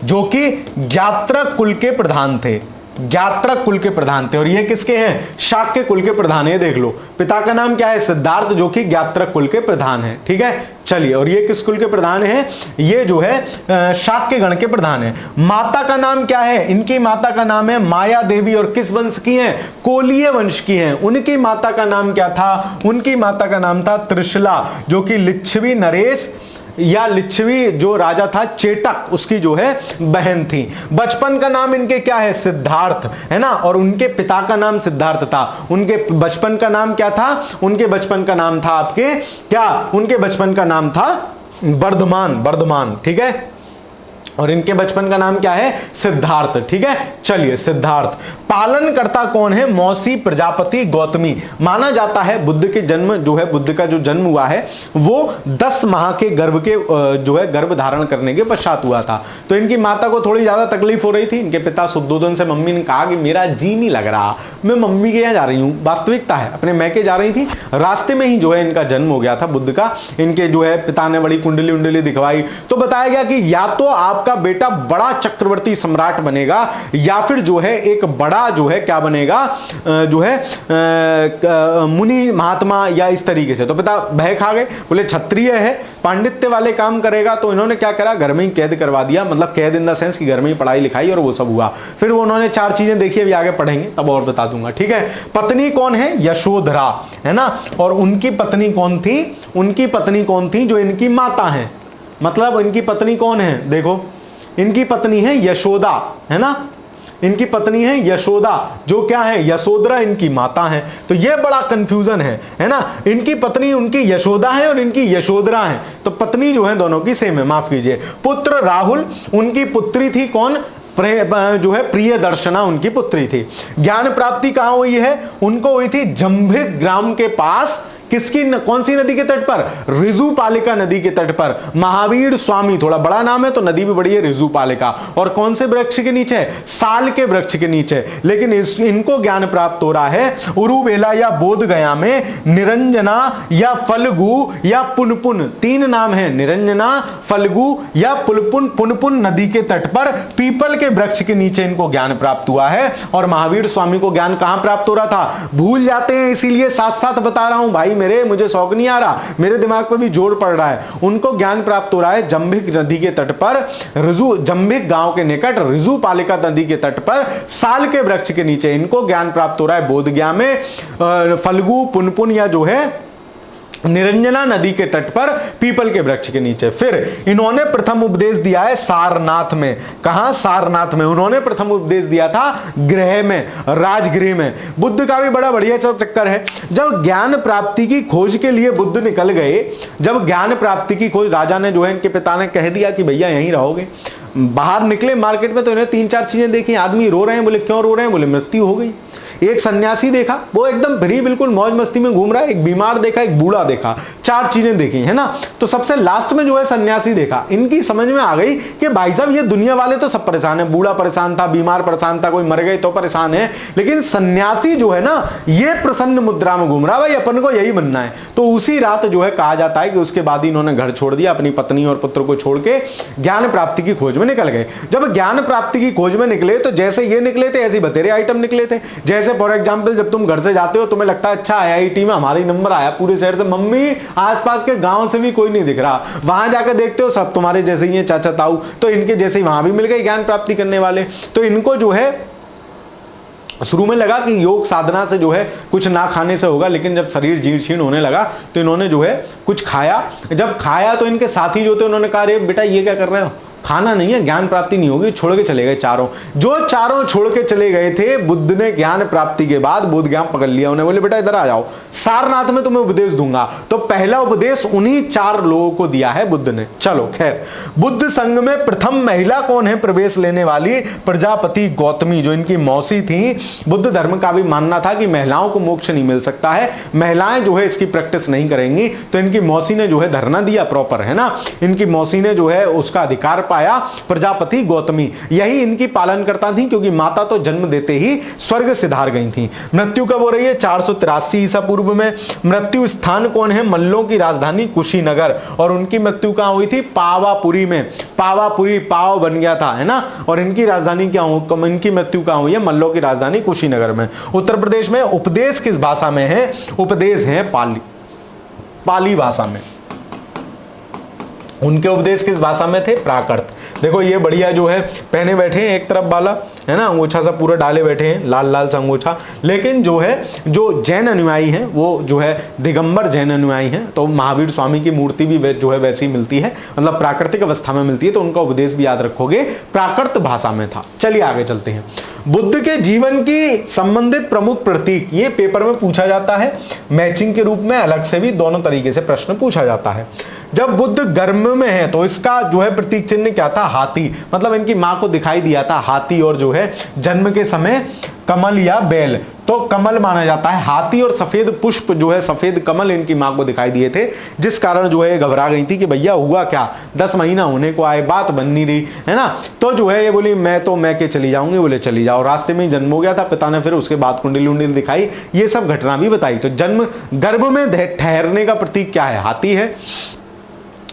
जो कि ज्ञात्रक कुल के प्रधान थे, ज्ञात्रक कुल के प्रधान थे। और ये किसके हैं, शाक्य कुल के प्रधान है। देख लो पिता का नाम क्या है, सिद्धार्थ, जो कि ज्ञात्रक कुल के प्रधान है, ठीक है। चलिए, और ये किस कुल के प्रधान है, ये जो है शाक्य गण के प्रधान है। माता का नाम क्या है, इनकी माता का नाम है माया देवी, और किस वंश की हैं, कोलीय वंश की हैं। उनकी माता का नाम क्या था, उनकी माता का नाम था त्रिशला, जो कि लिच्छवी नरेश या लिच्छवी जो राजा था चेटक, उसकी जो है बहन थी। बचपन का नाम इनके क्या है, सिद्धार्थ, है ना। और उनके पिता का नाम सिद्धार्थ था। उनके बचपन का नाम क्या था, उनके बचपन का नाम था आपके क्या, उनके बचपन का नाम था वर्धमान, वर्धमान, ठीक है। और इनके बचपन का नाम क्या है? सिद्धार्थ। ठीक है, चलिए सिद्धार्थ। पालनकर्ता कौन है? मौसी प्रजापति गौतमी। माना जाता है बुद्ध के जन्म जो है, बुद्ध का जो जन्म हुआ है वो 10 माह के गर्भ के जो है गर्भ धारण करने के पश्चात हुआ था। तो इनकी माता को थोड़ी ज्यादा तकलीफ हो रही थी। इनके पिता शुद्धोधन से मम्मी ने कहा कि मेरा जी नहीं लग रहा, मैं मम्मी के यहाँ जा रही हूँ। वास्तविकता है अपने मैके जा रही थी। रास्ते में ही जो है इनका जन्म हो गया था बुद्ध का। इनके जो है पिता ने बड़ी कुंडली उंडली दिखवाई तो बताया गया कि या तो आपका बेटा बड़ा चक्रवर्ती सम्राट बनेगा या फिर जो है एक बड़ा जो है क्या बनेगा, जो है मुनि महात्मा या इस तरीके से। तो पिता भय खा गए, बोले क्षत्रिय है, पांडित्य वाले काम करेगा। तो इन्होंने क्या करा, घर में ही कैद करवा दिया, मतलब कैद इन द सेंस कि घर में ही पढ़ाई लिखाई और वो सब हुआ। फिर वो उन्होंने 4 चीजें देखी, अभी आगे पढ़ेंगे तब और बता दूंगा। ठीक है, पत्नी कौन है? यशोधरा, है ना। और उनकी पत्नी कौन थी? उनकी पत्नी कौन थी? जो इनकी माता है। मतलब इनकी पत्नी कौन है? देखो इनकी पत्नी है यशोदा, है ना। इनकी पत्नी है यशोदा, जो क्या है? यशोधरा इनकी माता है। तो ये बड़ा कंफ्यूजन है ना। इनकी पत्नी उनकी यशोदा है और इनकी यशोधरा है। तो पत्नी जो है दोनों की सेम है, माफ कीजिए। पुत्र राहुल, उनकी पुत्री थी कौन? जो है प्रिय दर्शना उनकी पुत्री थी। ज्ञान प्राप्ति कहां हुई है? उनको हुई थी जंभिक ग्राम के पास। किसकी कौन सी नदी के तट पर? ऋजुपालिका नदी के तट पर। महावीर स्वामी, थोड़ा बड़ा नाम है तो नदी भी बड़ी है, ऋजुपालिका। और कौन से वृक्ष के नीचे? साल के वृक्ष के नीचे। लेकिन इनको ज्ञान प्राप्त हो रहा है उरुवेला या बोध गया में निरंजना या फल्गु या पुनपुन। 3 नाम है, निरंजना, फल्गु या पुनपुन। पुनपुन नदी के तट पर पीपल के वृक्ष के नीचे इनको ज्ञान प्राप्त हुआ है। और महावीर स्वामी को ज्ञान कहां प्राप्त हो रहा था? भूल जाते हैं, इसीलिए साथ साथ बता रहा हूं भाई, मुझे शौक नहीं आ रहा, मेरे दिमाग पर भी जोर पड़ रहा है। उनको ज्ञान प्राप्त हो रहा है जंभिक नदी के तट पर, जंभिक गांव के निकट ऋजुपालिका नदी के तट पर साल के वृक्ष के नीचे इनको ज्ञान प्राप्त हो रहा है बोध गया में। फल्गु, पुनपुन या जो है निरंजना नदी के तट पर पीपल के वृक्ष के नीचे। फिर इन्होंने प्रथम उपदेश दिया है सारनाथ में। कहां? सारनाथ में। उन्होंने प्रथम उपदेश दिया था गृह में, राजगृह में। बुद्ध का भी बड़ा बढ़िया चक्कर है। जब ज्ञान प्राप्ति की खोज के लिए बुद्ध निकल गए, जब ज्ञान प्राप्ति की खोज, राजा ने जो है इनके पिता ने कह दिया कि भैया यहीं रहोगे। बाहर निकले मार्केट में तो इन्हें 3-4 चीजें देखी। आदमी रो रहे हैं, बोले क्यों रो रहे हैं? बोले मृत्यु हो गई। एक सन्यासी देखा, वो एकदम फ्री बिल्कुल मौज मस्ती में घूम रहा है। एक बीमार देखा, एक बूढ़ा देखा, 4 चीजें देखी, है ना। तो सबसे लास्ट में जो है सन्यासी देखा। इनकी समझ में आ गई कि भाई साहब ये दुनिया वाले तो सब परेशान है। बूढ़ा परेशान था, बीमार परेशान था, कोई मर गए तो परेशान है, लेकिन सन्यासी जो है ना ये प्रसन्न मुद्रा में घूम रहा है, भाई अपन को यही बनना है। तो उसी रात जो है कहा जाता है कि उसके बाद ही इन्होंने घर छोड़ दिया, अपनी पत्नी और पुत्र को छोड़ के ज्ञान प्राप्ति की खोज में निकल गए। जब ज्ञान प्राप्ति की खोज में निकले तो जैसे ये निकले थे ऐसे बतेरे आइटम निकले थे। जैसे फॉर एग्जाम्पल जब तुम घर से जाते हो तुम्हें लगता है अच्छा आईआईटी में हमारी नंबर आया पूरे शहर से, मम्मी आसपास के गांव से भी कोई नहीं दिख रहा। वहां जाकर देखते हो सब तुम्हारे जैसे ही हैं, चाचा ताऊ, तो इनके जैसे ही वहां भी मिल गए ज्ञान प्राप्ति करने वाले। तो इनको जो है शुरू में लगा कि योग साधना से जो है कुछ ना खाने से होगा, लेकिन जब शरीर जीर्ण शीर्ण होने लगा तो इन्होंने जो है कुछ खाया। जब खाया तो इनके साथी जो थे उन्होंने कहा अरे बेटा ये क्या कर रहे हो, खाना नहीं है, ज्ञान प्राप्ति नहीं होगी। छोड़ के चले गए चारों। जो चारों छोड़ के चले गए थे, बुद्ध ने ज्ञान प्राप्ति के बाद बोध ज्ञान पकड़ लिया। उन्हें बोले बेटा इधर आ जाओ, सारनाथ में तुम्हें उपदेश दूंगा। तो पहला उपदेश उन्हीं 4 लोगों को दिया है बुद्ध ने। चलो खैर, बुद्ध संघ में प्रथम महिला कौन है प्रवेश लेने वाली? प्रजापति गौतमी, जो इनकी मौसी थी। बुद्ध धर्म का भी मानना था कि महिलाओं को मोक्ष नहीं मिल सकता है, महिलाएं जो है इसकी प्रैक्टिस नहीं करेंगी। तो इनकी मौसी ने जो है धरना दिया प्रॉपर, है ना। इनकी मौसी ने जो है उसका अधिकार पाया। प्रजापति गौतमी यही इनकी पालन करता थी, क्योंकि माता तो जन्म देते ही स्वर्ग सिधार गई थी। मृत्यु कब हो रही है? 483 ईसा पूर्व में। मृत्यु स्थान कौन है? मल्लों की राजधानी कुशीनगर। और उनकी मृत्यु कहां हुई थी? पावापुरी में। पावापुरी पाव बन गया था, है ना। और इनकी राजधानी क्या हो, इनकी मृत्यु कहां हुई है? मल्लों की राजधानी कुशीनगर में। उत्तर प्रदेश में। उपदेश किस भाषा में है? उपदेश है पाली, पाली भाषा में। उनके उपदेश किस भाषा में थे? प्राकृत। देखो ये बढ़िया जो है पहने बैठे हैं एक तरफ बाला, है ना, अंगोछा सा पूरा डाले बैठे हैं, लाल लाल सा अंगोछा। लेकिन जो है जो जैन अनुयायी हैं वो जो है दिगंबर जैन अनुयायी हैं, तो महावीर स्वामी की मूर्ति भी जो है वैसी मिलती है, मतलब प्राकृतिक अवस्था में मिलती है, तो उनका उपदेश भी याद रखोगे प्राकृत भाषा में था। चलिए आगे चलते हैं। बुद्ध के जीवन की संबंधित प्रमुख प्रतीक, ये पेपर में पूछा जाता है मैचिंग के रूप में, अलग से भी दोनों तरीके से प्रश्न पूछा जाता है। जब बुद्ध गर्भ में है तो इसका जो है प्रतीक चिन्ह क्या था, हाथी, मतलब इनकी मां को दिखाई दिया था हाथी, और जो है जन्म के समय कमल या बेल, तो कमल माना जाता है। हाथी और सफेद पुष्प जो है, सफेद कमल इनकी मां को दिखाई दिए थे, जिस कारण जो है घबरा गई थी कि भैया हुआ क्या, 10 महीना होने को आए, बात बन नहीं रही है ना। तो जो है ये बोली मैं के चली जाऊंगी, बोले चली जाओ। रास्ते में ही जन्म हो गया था, पिता ने फिर उसके बाद कुंडली उंडली दिखाई, ये सब घटना भी बताई। तो जन्म गर्भ में ठहरने का प्रतीक क्या है, हाथी है,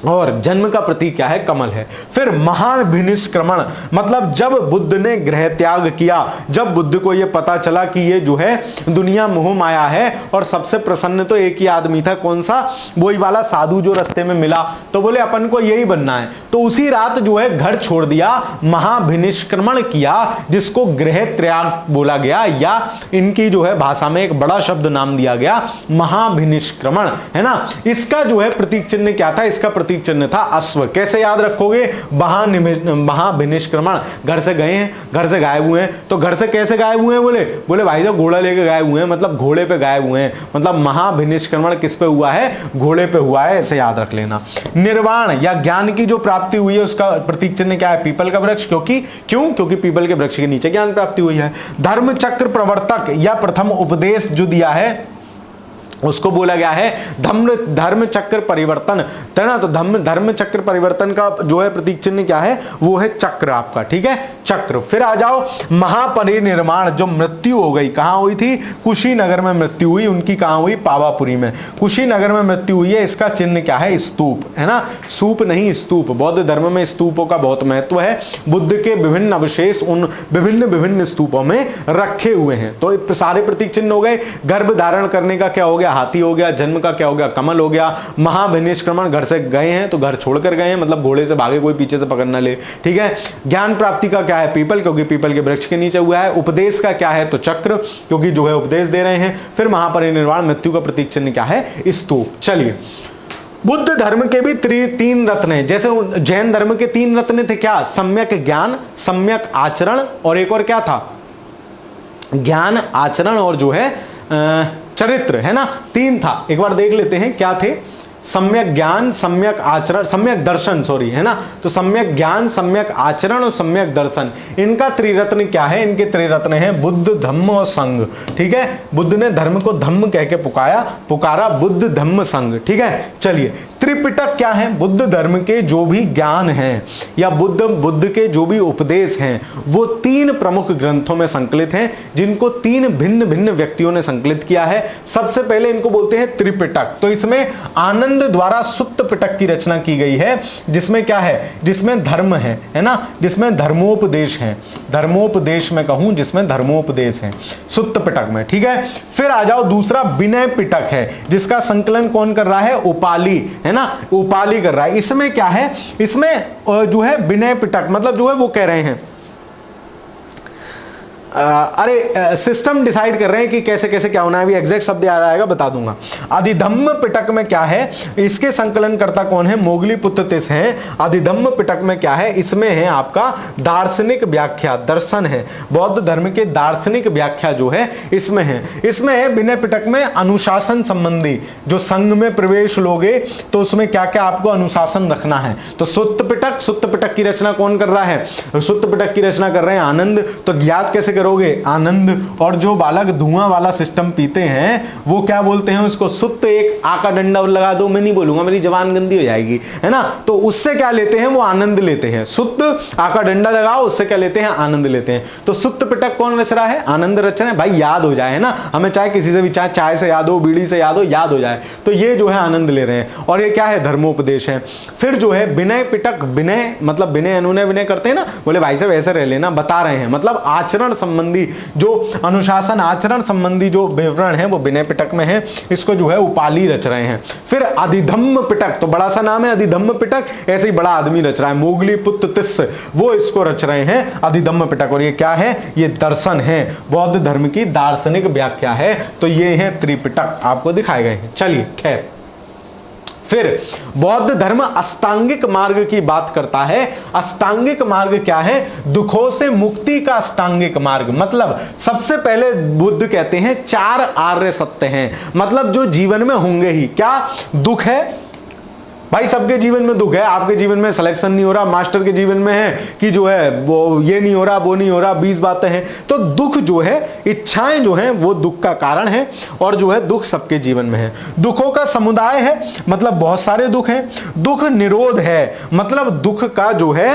और जन्म का प्रतीक क्या है, कमल है। फिर महाभिनिष्क्रमण, मतलब जब बुद्ध ने गृह त्याग किया, जब बुद्ध को यह पता चला कि ये जो है दुनिया मोह माया है, और सबसे प्रसन्न तो एक ही आदमी था, कौन सा, वही वाला साधु जो रास्ते में मिला, तो बोले अपन को यही बनना है। तो उसी रात जो है घर छोड़ दिया, महाभिनिष्क्रमण किया, जिसको गृह त्याग बोला गया, या इनकी जो है भाषा में एक बड़ा शब्द नाम दिया गया, महाभिनिष्क्रमण, है ना। इसका जो है प्रतीक चिन्ह क्या था, इसका प्रतीक चिन्ह था अश्व। कैसे याद रखोगे, महाभिनिष्क्रमण, घर से गए हैं, घर से गायब हुए हैं, तो घर से कैसे गायब हुए हैं, बोले भाई साहब घोड़ा लेके गायब हुए हैं, मतलब घोड़े पे गायब हुए हैं, मतलब महाभिनिष्क्रमण किस पे हुआ है, घोड़े पे हुआ है, ऐसे याद रख लेना। निर्वाण या ज्ञान की जो प्राप्ति हुई है उसका प्रतीक चिन्ह क्या है, पीपल का वृक्ष, क्योंकि पीपल के वृक्ष के नीचे ज्ञान प्राप्ति हुई है। धर्म चक्र प्रवर्तक या प्रथम उपदेश जो दिया है उसको बोला गया है धर्म चक्र परिवर्तन, है ना। तो धर्म चक्र परिवर्तन का जो है प्रतीक चिन्ह क्या है, वो है चक्र आपका, ठीक है, चक्र। फिर आ जाओ महापरिनिर्वाण, जो मृत्यु हो गई, कहां हुई थी, कुशीनगर में मृत्यु हुई उनकी, कहां हुई, पावापुरी में, कुशीनगर में मृत्यु हुई है। इसका चिन्ह क्या है, स्तूप, है ना, सूप नहीं स्तूप। बौद्ध धर्म में स्तूपों का बहुत महत्व है, बुद्ध के विभिन्न अवशेष उन विभिन्न स्तूपों में रखे हुए हैं। तो सारे प्रतीक चिन्ह हो गए। गर्भ धारण करने का क्या हो गया, हाथी हो गया, जन्म का क्या हो गया, कमल हो गया। महाभिनिष्क्रमण, घर से गए हैं तो घर छोड़कर गए हैं, मतलब घोड़े से भागे, कोई पीछे से पकड़ ना ले, ठीक है। ज्ञान प्राप्ति का क्या है, पीपल, क्योंकि पीपल के वृक्ष के नीचे हुआ है। उपदेश का क्या है, तो चक्र, क्योंकि जो है उपदेश दे रहे हैं। फिर महापरिनिर्वाण, मृत्यु का प्रतीक चिन्ह क्या है, स्तूप। चलिए, बुद्ध धर्म के भी 3 रत्न हैं, जैसे जैन धर्म के 3 रत्न थे, क्या, सम्यक ज्ञान, सम्यक आचरण, और एक और क्या था, ज्ञान, आचरण और जो है चरित्र, है ना, 3 था। एक बार देख लेते हैं क्या थे, सम्यक ज्ञान, सम्यक आचरण, सम्यक दर्शन, सॉरी, है ना। तो सम्यक ज्ञान, सम्यक आचरण और सम्यक दर्शन, इनका त्रिरत्न क्या है, इनके त्रिरत्न है बुद्ध, धम्म और संघ, ठीक है। बुद्ध ने धर्म को धम्म कह के पुकारा, बुद्ध, धम्म, संघ, ठीक है। चलिए, त्रिपिटक क्या है, बुद्ध धर्म के जो भी ज्ञान है या बुद्ध के जो भी उपदेश हैं वो 3 प्रमुख ग्रंथों में संकलित हैं, जिनको 3 भिन्न व्यक्तियों ने संकलित किया है। सबसे पहले इनको बोलते हैं त्रिपिटक। तो इसमें आनंद द्वारा सुत्त पिटक की रचना की गई है, जिसमें क्या है, जिसमें धर्म है ना, जिसमें धर्मोपदेश है, धर्मोपदेश में कहूं जिसमें धर्मोपदेश है, सुत्त पिटक में, ठीक है। फिर आ जाओ, दूसरा विनय पिटक है, जिसका संकलन कौन कर रहा है, उपाली, है ना, उपाली कर रहा है। इसमें क्या है, इसमें जो है विनय पिटक, मतलब जो है वो कह रहे हैं, अरे सिस्टम डिसाइड कर रहे हैं कि कैसे कैसे क्या होना है, अभी एग्जैक्ट शब्द याद आएगा बता दूंगा। अधिधम्म पिटक में क्या है, इसके संकलन करता कौन है, मोगली पुत्र तिस हैं। अधिधम्म पिटक में क्या है, इसमें है आपका दार्शनिक व्याख्या, दर्शन है, बौद्ध धर्म के दार्शनिक व्याख्या जो है इसमें है। इसमें है विनय पिटक में अनुशासन संबंधी, जो संघ में प्रवेश लोगे तो उसमें क्या क्या आपको अनुशासन रखना है। तो सुत्त पिटक की रचना कौन कर रहा है, सुत्त पिटक की रचना कर रहे हैं आनंद। तो ज्ञात कैसे करोगे, आनंद। और जो बालक धुआं वाला सिस्टम पीते हैं वो क्या बोलते हैं उसको, सुत्त। एक आका डंडा लगा दो, मैं नहीं बोलूंगा, मेरी जबान गंदी हो जाएगी, है ना। तो उससे क्या लेते हैं, वो आनंद लेते हैं। सुत्त, आका डंडा लगाओ, उससे क्या लेते हैं, आनंद लेते हैं। तो सुत्त पिटक कौन रच रहा है, आनंद रच रहे हैं, भाई याद हो जाए, है ना, हमें चाहे किसी से भी, चाहे चाय से याद हो, बीड़ी से याद हो जाए, तो ये जो है आनंद ले रहे हैं। और ये क्या है, धर्मोपदेश है। फिर जो है विनय पिटक, विनय मतलब विनय अनुनय विनय करते हैं ना, बोले भाई साहब ऐसे रह लेना, बता रहे हैं, मतलब आचरण संबंधी जो अनुशासन आचरण संबंधी जो विवरण है वो विनय पिटक में है, इसको जो है उपाली रच रहे हैं। फिर अधिधम्म पिटक, तो बड़ा सा नाम है अधिधम्म पिटक, ऐसे ही बड़ा आदमी रच रहा है, मोगली पुत्र तिस्स, वो इसको रच रहे हैं अधिधम्म पिटक। और ये क्या है, ये दर्शन है, बौद्ध धर्म की दार्शनिक व्याख्या है। तो ये है त्रिपिटक, आपको दिखाए गए हैं। चलिए खैर, फिर बौद्ध धर्म अष्टांगिक मार्ग की बात करता है। अष्टांगिक मार्ग क्या है, दुखों से मुक्ति का अष्टांगिक मार्ग। मतलब सबसे पहले बुद्ध कहते हैं 4 आर्य सत्य हैं, मतलब जो जीवन में होंगे ही। क्या दुख है भाई, सबके जीवन में दुख है। आपके जीवन में सिलेक्शन नहीं हो रहा, मास्टर के जीवन में है कि जो है वो ये नहीं हो रहा, वो नहीं हो रहा, 20 बातें हैं। तो दुख जो है, इच्छाएं जो हैं, वो दुख का कारण है। और जो है दुख सबके जीवन में है। दुखों का समुदाय है, मतलब बहुत सारे दुख हैं। दुख निरोध है, मतलब दुख का जो है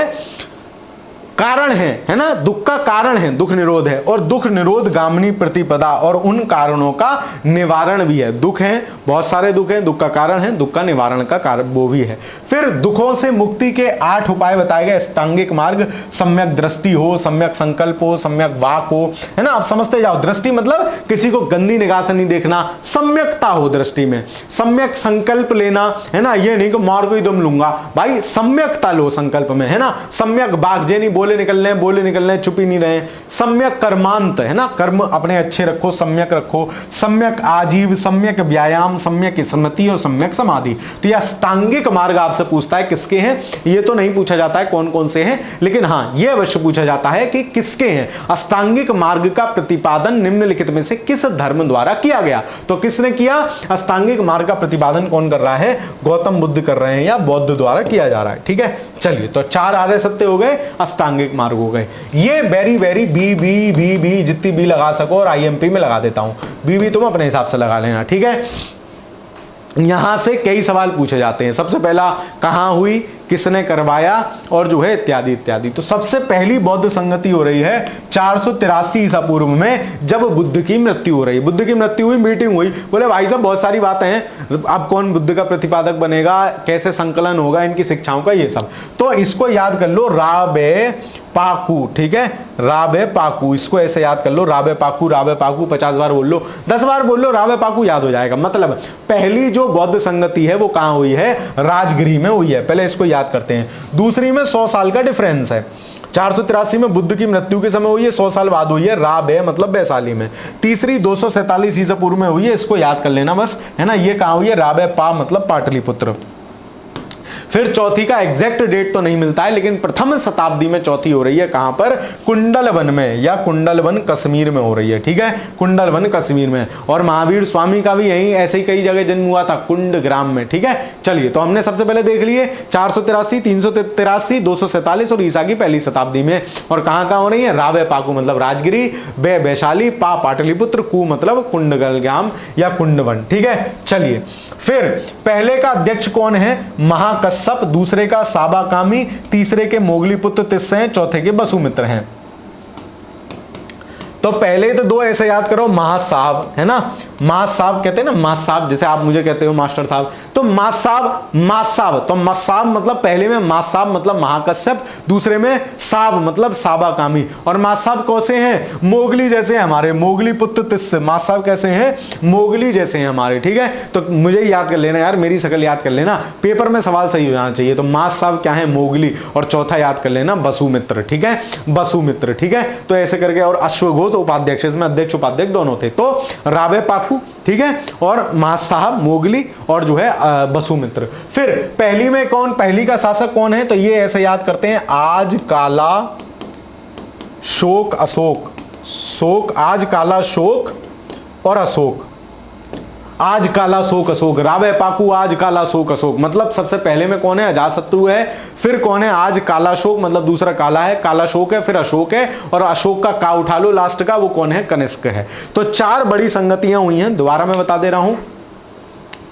कारण है ना, दुख का कारण है, दुख निरोध है। और दुख निरोध गामिनी प्रतिपदा, और उन कारणों का निवारण भी है। दुख है, बहुत सारे दुख हैं, दुख का कारण है, दुख का निवारण का कारण वो भी है। फिर दुखों से मुक्ति के 8 उपाय बताए गए। अष्टांगिक मार्ग, सम्यक दृष्टि हो, सम्यक संकल्प हो, सम्यक वाक हो, है ना। आप समझते जाओ, दृष्टि मतलब किसी को गंदी निगाह से नहीं देखना, सम्यकता हो दृष्टि में। सम्यक संकल्प लेना, है ना, ये नहीं कि मार को ही दम लूंगा, भाई सम्यकता लो संकल्प में, है ना। सम्यक बाग, जे नहीं बोले निकल रहे, चुप ही नहीं रहे। सम्यक कर्मांत, है ना, कर्म अपने अच्छे रखो, सम्यक रखो। सम्यक आजीव, सम्यक व्यायाम, सम्यक स्मृति और सम्यक समाधि। तो यह अष्टांगिक मार्ग आपसे पूछता है किसके हैं, ये तो नहीं पूछा जाता है कौन कौन से हैं, लेकिन हाँ यह अवश्य पूछा जाता है कि किसके हैं। अष्टांगिक मार्ग का प्रतिपादन निम्नलिखित में से किस धर्म द्वारा किया गया। तो किसने किया, अष्टांगिक मार्ग का प्रतिपादन कौन कर रहा है, गौतम बुद्ध कर रहे हैं या बौद्ध द्वारा किया जा रहा है। ठीक है, चलिए, तो 4 आर्य सत्य हो गए, अष्टांगिक मार्ग हो गए। ये वेरी वेरी बी जितनी भी लगा सको, और आईएमपी में लगा देता हूं, बी तुम अपने हिसाब से लगा लेना। ठीक है, यहां से कई सवाल पूछे जाते हैं। सबसे पहला, कहां हुई, किसने करवाया, और जो है इत्यादि इत्यादि। तो सबसे पहली बौद्ध संगति हो रही है 483 ईसा पूर्व में, जब बुद्ध की मृत्यु हो रही है। बुद्ध की मृत्यु हुई, मीटिंग हुई, बोले भाई साहब बहुत सारी बातें हैं, अब कौन बुद्ध का प्रतिपादक बनेगा, कैसे संकलन होगा इनकी शिक्षाओं का, ये सब। तो इसको याद कर लो, राबे पाकू। ठीक है, राबे पाकू, इसको ऐसे याद कर लो, राबे पाकू, राबे पाकू 50 बार बोल लो, 10 बार बोल लो, राबे पाकू याद हो जाएगा। मतलब पहली जो बौद्ध संगति है वो कहां हुई है, राजगृह में हुई है। पहले इसको याद करते हैं। दूसरी में 100 साल का डिफरेंस है। 483 में बुद्ध की मृत्यु के समय हुई है, 100 साल बाद हुई है, राबे मतलब वैशाली में। तीसरी 247 ईसा पूर्व में हुई है, इसको याद कर लेना बस, है ना। ये कहां हुई है, राबे पा मतलब पाटलिपुत्र। फिर चौथी का एग्जैक्ट डेट तो नहीं मिलता है, लेकिन प्रथम शताब्दी में चौथी हो रही है। कहां पर, कुंडलवन में, या कुंडलवन कश्मीर में हो रही है। ठीक है, कुंडलवन कश्मीर में। और महावीर स्वामी का भी यहीं ऐसे ही कई जगह जन्म हुआ था, कुंड ग्राम में। ठीक है, चलिए, तो हमने सबसे पहले देख लिए 483, 383, 247 और ईसा की पहली शताब्दी में। और कहां कहां हो रही है, रावे पाकू मतलब राजगिरी, बे वैशाली, पा पाटलिपुत्र, कु मतलब कुंडलग्राम या कुंडवन। ठीक है, चलिए, फिर पहले का अध्यक्ष कौन है, महाकश्यप, दूसरे का साबाकामी, तीसरे के मोगलीपुत्र तिस्स हैं, चौथे के वसुमित्र हैं। तो पहले तो 2 ऐसे याद करो, महासाब, है ना, महासाब कहते हैं ना, महासाब, जैसे आप मुझे कहते हो मास्टर साहब, तो महासाब, मासाब। तो मसाब मतलब पहले में मासाब मतलब महाकश्यप, दूसरे में साब मतलब साबाकामी। और मासाब कैसे हैं, मोगली जैसे हैं हमारे, मोगली पुत्र तिस्स। मासाब कैसे हैं, मोगली जैसे हैं हमारे। ठीक है, तो मुझे याद कर लेना यार, मेरी शक्ल याद कर लेना, पेपर में सवाल सही हो जाना चाहिए। तो मासाब क्या है, मोगली, और चौथा याद कर लेना वसुमित्र। ठीक है, वसुमित्र। ठीक है, तो ऐसे करके, और अश्वघोष उपाध्यक्ष, इसमें अध्यक्ष उपाध्यक्ष दोनों थे। तो रावे पाकू, ठीक है, और महासाहब, मोगली, और जो है वसुमित्र। फिर पहली में कौन, पहली का शासक कौन है, तो ये ऐसे याद करते हैं, आज काला शोक अशोक, शोक, आज काला शोक और अशोक, आज काला शोक अशोक, रावे पाकू, आज काला शोक अशोक। मतलब सबसे पहले में कौन है, अजातशत्रु है। फिर कौन है, आज काला शोक मतलब दूसरा काला है, काला शोक है, फिर अशोक है, और अशोक का का उठा लो लास्ट का, वो कौन है, कनिष्क है। तो 4 बड़ी संगतियां हुई हैं, दोबारा मैं बता दे रहा हूं।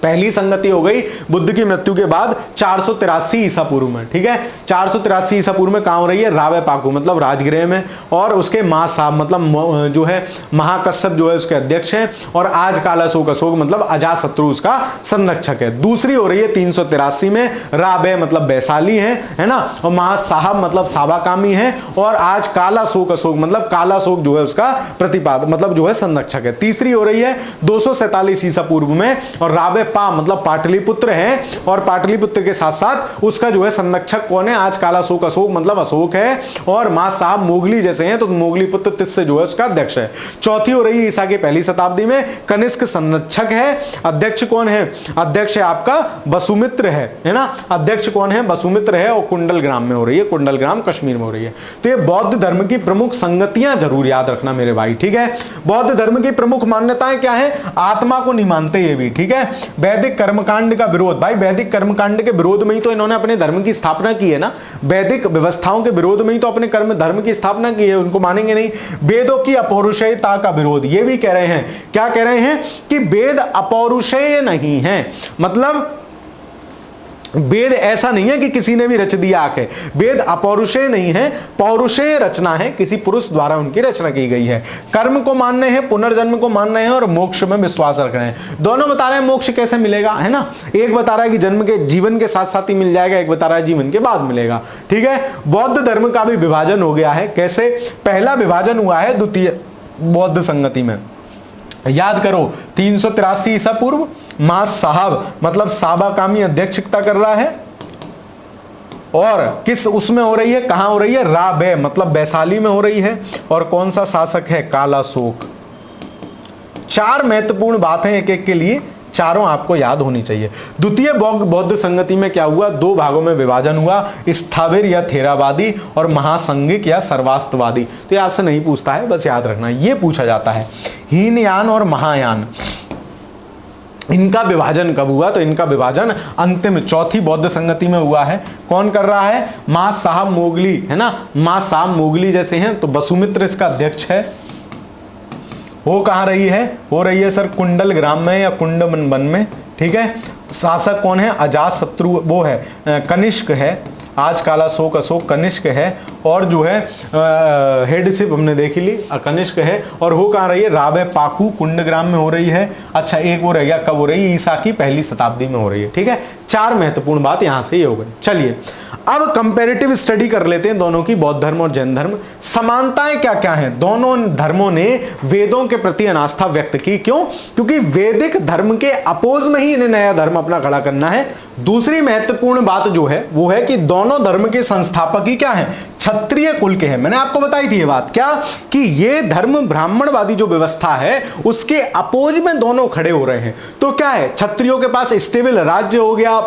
पहली संगति हो गई बुद्ध की मृत्यु के बाद 483 ईसा पूर्व में, ठीक है। 483 ईसा पूर्व में कहां हो रही है? रावे पाकू मतलब राजगृह में, और उसके मां साहब मतलब जो है महाकश्यप जो है उसके अध्यक्ष हैं, और आज कालाशोक अशोक मतलब अजातशत्रु उसका संरक्षक है। दूसरी हो रही है 383 में, राबे मतलब वैशाली है ना, और महासाहब मतलब साबाकामी है, और आज कालाशोक अशोक मतलब कालाशोक जो है उसका प्रतिपाद मतलब जो है संरक्षक है। तीसरी हो रही है 247 ईसा पूर्व में, और राबे पा मतलब पाटलिपुत्र है, और पाटलिपुत्र के साथ साथ उसका जो है संरक्षक कौन है? आज कालाशोक अशोक मतलब अशोक है, और मां साहब मोगली जैसे हैं तो मोगली पुत्र तिस्य जो है उसका अध्यक्ष है। चौथी हो रही है ईसा की पहली शताब्दी में, कनिष्क संरक्षक है। अध्यक्ष कौन है? अध्यक्ष है आपका वसुमित्र है ना, अध्यक्ष कौन है? वसुमित्र है, और कुंडलग्राम में हो रही है, कुंडलग्राम कश्मीर में हो रही है। तो ये बौद्ध धर्म की प्रमुख संगतियां जरूर याद रखना मेरे भाई, ठीक है। बौद्ध धर्म की प्रमुख मान्यताएं क्या है? आत्मा को नहीं मानते ये भी, ठीक है। वैदिक कर्मकांड का विरोध, भाई वैदिक कर्मकांड के विरोध में ही तो इन्होंने अपने धर्म की स्थापना की है ना, वैदिक व्यवस्थाओं के विरोध में ही तो अपने कर्म धर्म की स्थापना की है, उनको मानेंगे नहीं। वेदों की अपौरुषेयता का विरोध, ये भी कह रहे हैं, क्या कह रहे हैं? कि वेद अपौरुषेय नहीं है, मतलब वेद ऐसा नहीं है कि किसी ने भी रच दिया आके, वेद अपौरुषेय नहीं है, पौरुषेय रचना है, किसी पुरुष द्वारा उनकी रचना की गई है। कर्म को मानने हैं, पुनर्जन्म को मानना है, और मोक्ष में विश्वास रख रहे हैं। दोनों बता रहे हैं मोक्ष कैसे मिलेगा, है ना। एक बता रहा है कि जन्म के जीवन के साथ साथ ही मिल जाएगा, एक बता रहा है जीवन के बाद मिलेगा, ठीक है। बौद्ध धर्म का भी विभाजन हो गया है, कैसे? पहला विभाजन हुआ है द्वितीय बौद्ध संगति में, याद करो 383 ईसा पूर्व, मां साहब मतलब साबाकामी अध्यक्षता कर रहा है, और किस उसमें हो रही है? कहां हो रही है? राबे मतलब वैशाली में हो रही है, और कौन सा शासक है? कालाशोक। चार महत्वपूर्ण बातें एक एक के लिए, चारों आपको याद होनी चाहिए। द्वितीय बौद्ध संगति में क्या हुआ? दो भागों में विभाजन हुआ, स्थाविर या थेरावादी और महासंघिक या सर्वास्तवादी। तो ये आपसे नहीं पूछता है, बस याद रखना, ये पूछा जाता है। हीनयान और महायान, इनका विभाजन कब हुआ? तो इनका विभाजन अंतिम चौथी बौद्ध संगति में हुआ है। कौन कर रहा है? मां साहब मोगली, है ना, मां साहब मोगली जैसे हैं, तो वसुमित्र इसका अध्यक्ष है। वो कहां रही है? हो रही है सर कुंडल ग्राम में या कुंडमन वन में, ठीक है। शासक कौन है? अजातशत्रु, वो है कनिष्क है, आज कालाशोक अशोक कनिष्क है, और जो है हेडशिप हमने देख ली कनिष्क है, और हो कहां रही है? राबे पाकू कुंडग्राम में हो रही है। अच्छा एक वो रह गया, कब हो रही है? ईसा की पहली शताब्दी में हो रही है, ठीक है। चार महत्वपूर्ण बात यहां से ये हो गई। चलिए अब कंपैरेटिव स्टडी कर लेते हैं दोनों की, बौद्ध धर्म और जैन धर्म। समानताएं क्या क्या हैं? दोनों धर्मों ने वेदों के प्रति अनास्था व्यक्त की, क्यों? क्योंकि वैदिक धर्म के अपोज में ही इन्हें नया धर्म अपना खड़ा करना है। दूसरी महत्वपूर्ण बात जो है वो है कि दोनों धर्म के संस्थापक ही क्या हैं? क्षत्रिय कुल के हैं। मैंने आपको बताई थी ये बात, क्या? कि ये धर्म ब्राह्मणवादी जो व्यवस्था है उसके अपोज में दोनों खड़े हो रहे हैं। तो क्या है? क्षत्रियों के पास स्टेबल राज्य हो गया,